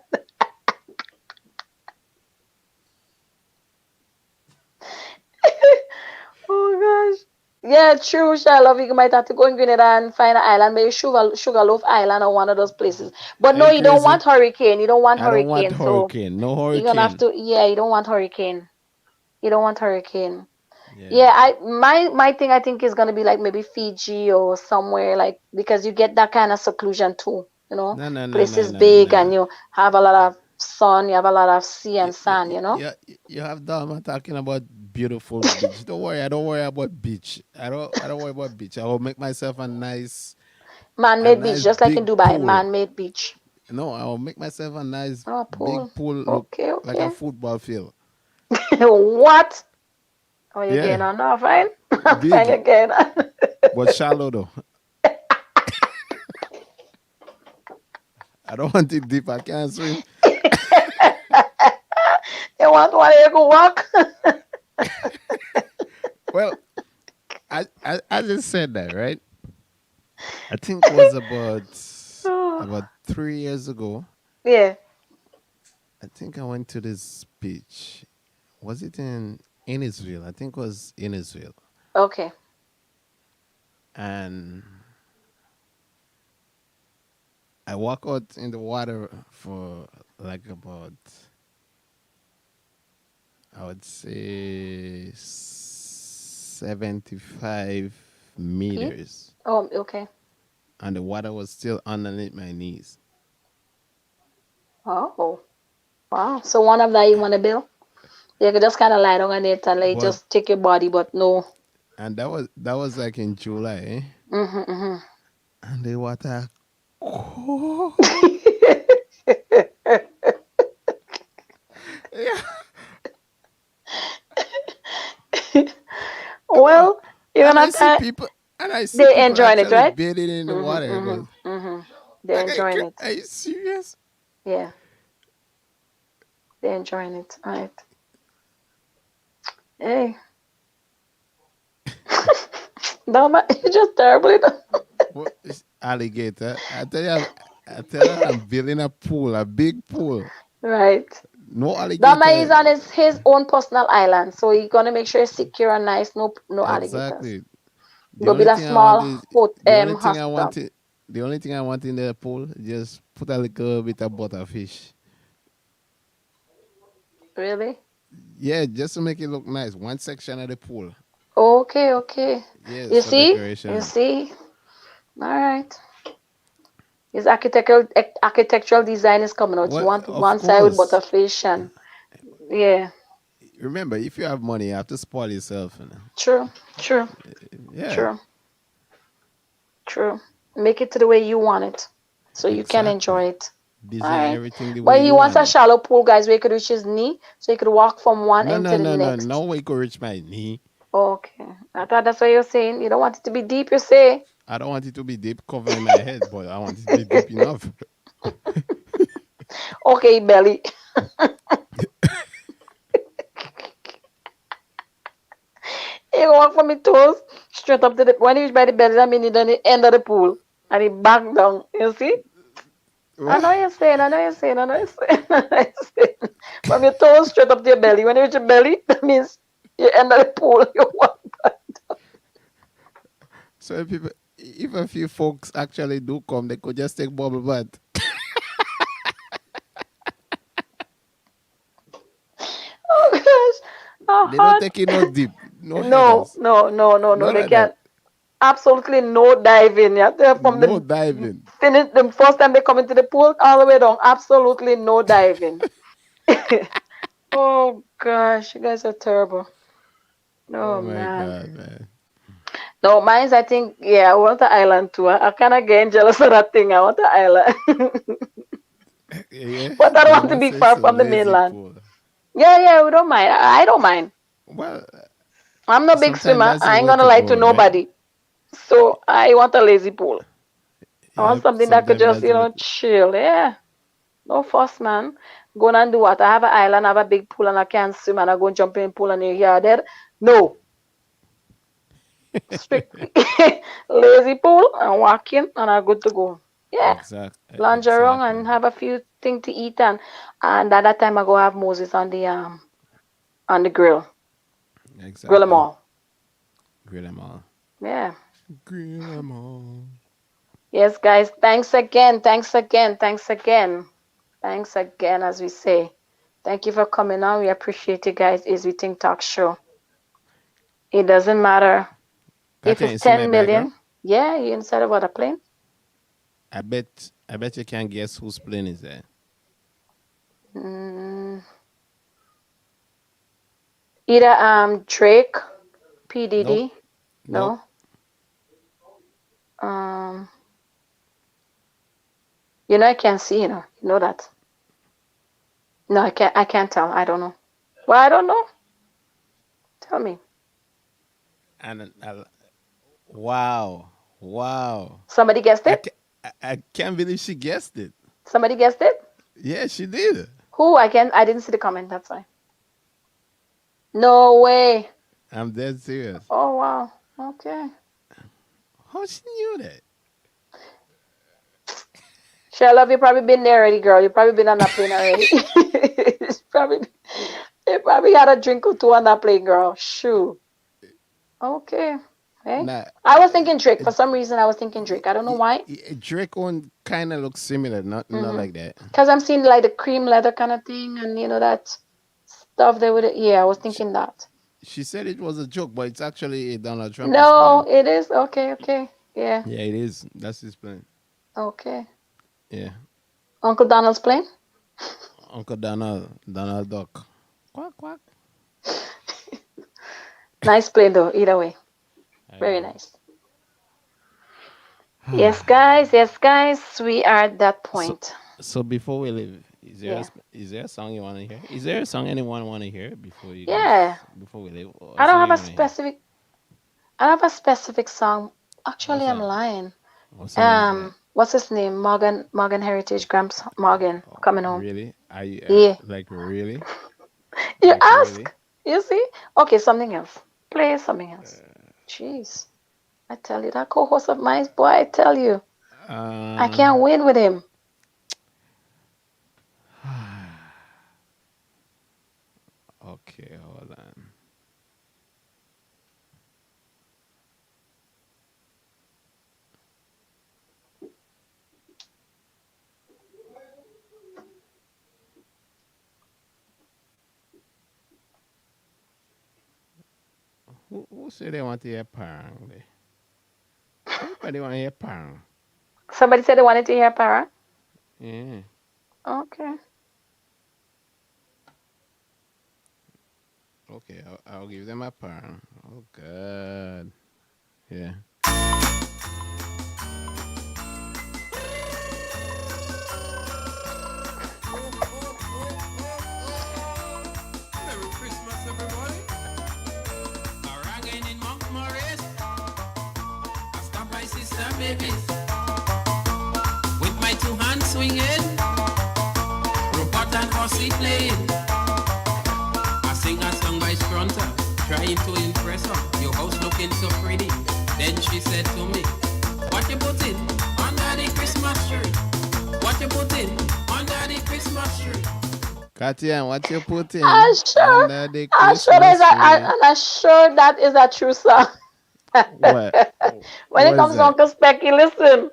Oh gosh. Yeah, true. Sure, I love you. You might have to go in Grenada and find an island, maybe Sugarloaf Island or one of those places. But Are no, you you don't want crazy? hurricane. You don't want I don't want hurricane. So hurricane. No you're gonna have hurricane. to. Yeah, you don't want hurricane. You don't want hurricane. Yeah. Yeah, my thing I think is gonna be like maybe Fiji or somewhere like because you get that kind of seclusion too, you know. No, no, no, no, Places no, big and no. you have a lot of sun, you have a lot of sea You, and sand, you know. you, you have Dharma talking about beautiful beach. Don't worry. I don't worry about beach. I don't worry about beach. I will make myself a Man-made beach, nice just like in big Dubai, pool. man-made beach. No, I will make myself a nice Oh, big pool. pool. Look Okay, like a okay. football field. What? Oh, you're Yeah, getting on now, fine. Fine, you're big getting on. but shallow though. I don't want it deep. I can't swim. You want one you go walk? Well, I just said that right. I think it was about 3 years ago. Yeah. I think I went to this beach. Was it in Innisville? I think it was Innisville. Okay. And I walk out in the water for like about, I would say 75 Feet? meters. Oh, okay. And the water was still underneath my knees. Oh, wow. So one of that you want to build? You could just kind of lie down on it and like But just take your body, but no. and that was like in July, eh? Mm-hmm, mm-hmm. And the water cold. Yeah. Come on. Well, you're And gonna I have see to. people and I see They're people enjoying it, actually right? bathing in the Mm-hmm, water. But mm-hmm, mm-hmm. They're like, enjoying it. are you serious? Yeah, they're enjoying it. All right. Hey, no, man, you're just terrible. What is alligator? I tell you, I'm building a pool, a big pool. Right. No Dama is alligator. on his own personal island, so you're gonna make sure it's secure and nice. No, no alligators. Exactly. The Go only build a thing I want small is hot, the only thing I want hospital. it. The only thing I want in the pool, just put a little bit of butterfish. Really? Yeah, just to make it look nice. One section of the pool. Okay, okay. Yes, You for see? You decoration. see? All right. His architectural design is coming out. You What? want Of one side with course. butterfish and yeah. Remember, if you have money, you have to spoil yourself. You know? True, true, Yeah, true, true. Make it to the way you want it, so you can exactly. enjoy it. All Design right. everything the way But he you wants want a it. shallow pool, guys, where he could reach his knee, so he could walk from one No, end no, to the no, no. next. No way could reach my knee. Okay. I thought that's what you're saying. You don't want it to be deep, you say? I don't want it to be deep covering my head, but I want it to be deep enough. Okay, belly. He walk from his toes straight up to the when he reach by the belly, that means he done the end of the pool. And he back down. You see? I What? know you're saying, I know you're saying, I know you're saying, I know you're saying. From your toes straight up to your belly. When you reach your belly, that means you end of the pool. You walk back. So if people, if a few folks actually do come, they could just take bubble bath. Oh gosh. How They don't hot. take it no deep, no No, headers, no, no, no, no. none They of that. can't. Absolutely no diving. Yeah, they're from No the diving. finish the first time they come into the pool all the way down. Absolutely no diving. Oh gosh, you guys are terrible. Oh Oh my man. god, man. No, mine's I think yeah, I want the island too. I kinda getting jealous of that thing. I want the island. Yeah, But I don't you want to must be say it's far a from the lazy mainland. pool. Yeah, yeah, we don't mind. I don't mind. Well, I'm no big sometimes swimmer. that's the I ain't way gonna to lie to go, right? nobody. So I want a lazy pool. I want Yeah, something that could sometimes just, that's the way. chill. Yeah. No fuss, man. Go and do what? I have an island, I have a big pool, and I can't swim, and I go and jump in the pool and you're here dead. No. Strictly lazy pool and walk in and I'm good to go. Yeah. Lounge around Exactly. and have a few things to eat and at that time I go have Moses on the grill. Grill them Exactly. all. Grill them all. Yeah. Grill them all. Yes, guys. Thanks again. Thanks again. Thanks again. Thanks again, as we say. Thank you for coming on. We appreciate you guys. Is We Think Talk Show. It doesn't matter if Katya, it's you see my 10 background? million. Yeah, you inside of what a plane? I bet you can't guess whose plane is that. Mm, either Drake, P. Nope. Diddy. Nope. No. Um, I can't see, You know that. No, I can't tell. I don't know. Well, I don't know. Tell me. And wow. Wow. Somebody guessed I it? can't, I can't believe she guessed it. Somebody guessed it? Yeah, she did. Who? I didn't see the comment, that's why. No way. I'm dead serious. Oh wow. Okay. How she knew that? Sure, love you probably been there already, girl. You probably been on that plane already. probably you probably had a drink or two on that plane, girl. Shoo. Okay. Hey. Nah, I was thinking Drake. For some reason I was thinking Drake. I don't know why. Drake one kind of looks similar, not Mm-hmm. like that. Because I'm seeing like the cream leather kind of thing and that stuff they would yeah, I was She, thinking that. she said it was a joke, but it's actually a Donald Trump is No, playing. it is. Okay, okay. Yeah. Yeah, it is. That's his plane. Okay. Yeah, Uncle Donald's plane? Uncle Donald Duck. Quack quack. Nice plane though, either way. I Very know. nice. Yes, guys. Yes, guys. We are at that So, point. so before we leave, Yeah. is there a song you want to hear? Is there a song anyone want to hear before you Yeah. guys before we leave? Or I a don't song have you a want to hear? specific I don't have a specific song. What Actually, I'm song? lying. What song is that? What's his name? Morgan Heritage, Gramps Morgan Oh, coming home. really? Are you Yeah. like really? You Like really? ask. You see? Okay, something else. Play something else. Jeez. I tell you, that co-host of mine, boy, I tell you, I Uh, can't win with him. okay, hold on. Who say they want to hear parang? Everybody want to hear parang. Somebody said they wanted to hear Para. Yeah. Okay. Okay, I'll give them a parang. Oh God. Yeah. Merry Christmas, everybody. Again in Montmorris. I stop by sister babies with my two hands swinging, robot and Aussie playing. I sing a song by Strunter, trying to impress her. Your house looking so pretty. Then she said to me, what you putting under the Christmas tree? What you putting under the Christmas tree? Katia, what you put I'm in sure. under the I'm sure there's Christmas tree? and I'm sure that is a true song. What? When it What is comes to that? Uncle Specky, listen.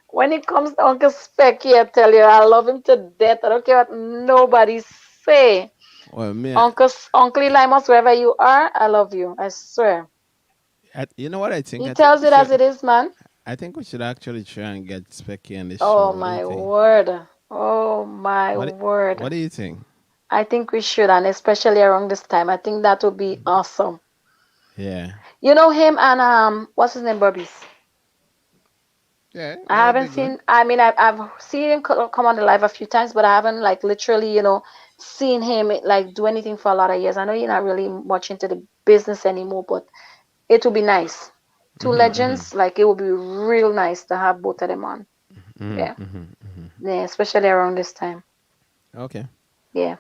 When it comes to Uncle Specky, I tell you, I love him to death. I don't care what nobody say. Well, me, Uncle Limus, wherever you are, I love you. I swear. you know what I think? He tells We it as should. it is, man. I think we should actually try and get Specky on the show. Oh What do you my think? word. Oh my What? word. What do you think? I think we should, and especially around this time. I think that would be awesome. Yeah. You know him and what's his name, Bobby's. Yeah, I that'll be haven't good. seen. I mean, I've seen him come on the live a few times, but I haven't like literally, seen him like do anything for a lot of years. I know you're not really much into the business anymore, but it would be nice. Two Mm-hmm. legends, like it would be real nice to have both of them on. Yeah, Mm-hmm. Mm-hmm. yeah, especially around this time. Okay. Yeah,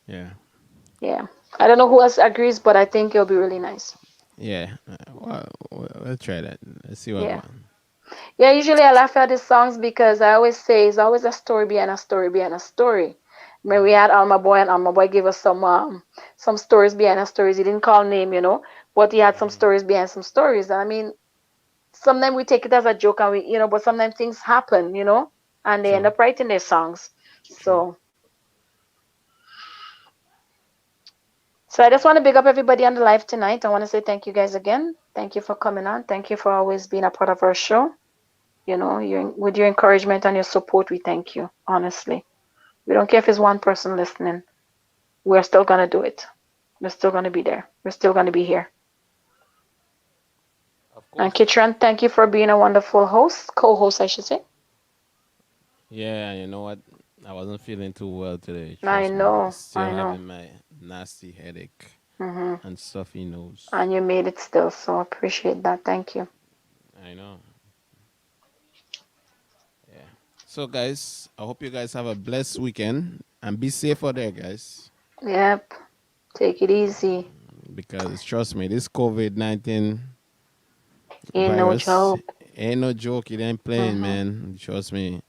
Yeah. yeah. I don't know who else agrees, but I think it'll be really nice. Yeah. Well, we'll try that. Let's see what Yeah. goes. Yeah, usually I laugh at these songs because I always say it's always a story behind a story behind a story. When we had Alma Boy and Alma Boy gave us some stories behind the stories. He didn't call name, but he had some stories behind some stories. And I mean, sometimes we take it as a joke and but sometimes things happen, and they end True. up writing their songs. True. So I just want to big up everybody on the live tonight. I want to say thank you guys again. Thank you for coming on. Thank you for always being a part of our show. With your encouragement and your support, we thank you, honestly. We don't care if it's one person listening. We're still going to do it. We're still going to be there. We're still going to be here. Of And course. Kitran, thank you for being a wonderful host, co-host, I should say. Yeah, you know what? I wasn't feeling too well today. I Trust me. know, Still I know. having my nasty headache hmm and stuffy nose. And you made it still, so I appreciate that. Thank you. I know. Yeah. So, guys, I hope you guys have a blessed weekend and be safe out there, guys. Yep. Take it easy. Because trust me, this COVID-19 Ain't no virus joke. ain't no joke. It ain't playing, hmm man. Trust me.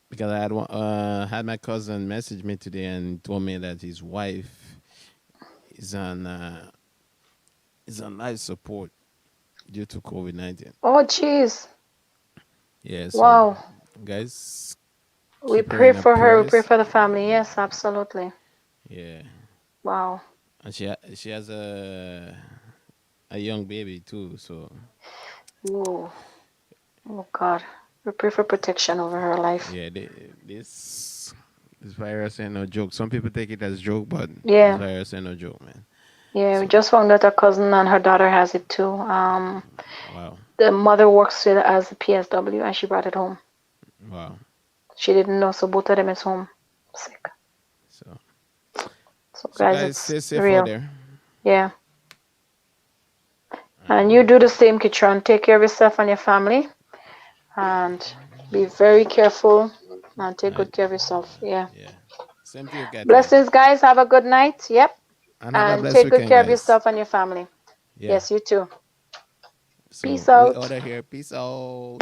Because had my cousin message me today and told me that his wife is on life support due to COVID-19. Oh, jeez. Yeah, so Wow. guys, We keep her pray in our for her. We pray prayers. for the family. Yes, absolutely. Yeah, Wow. and she has a young baby too. So Ooh. Oh, God. We pray for protection over her life. yeah, this virus ain't no joke. Some people take it as joke, but this Yeah. virus ain't no joke, man. Yeah, we So just found out her cousin and her daughter has it too. wow, The mother works with as a PSW and she brought it home. wow. She didn't know, so both of them is home sick. So So so guys, guys, it's stay safe out real. there. Yeah. And And you do the same, Kitron. Take care of yourself and your family and be very careful and take and good care of yourself. Yeah. yeah, same to you, Katia. Blessings, guys. Have a good night. Yep. And have a And blessed take good weekend, care of guys. yourself and your family. Yeah. Yes, you too. So Peace we out. order here. Peace out.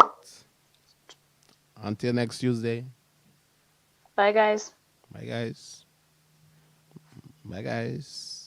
Until next Tuesday. Bye, guys. Bye, guys. Bye, guys.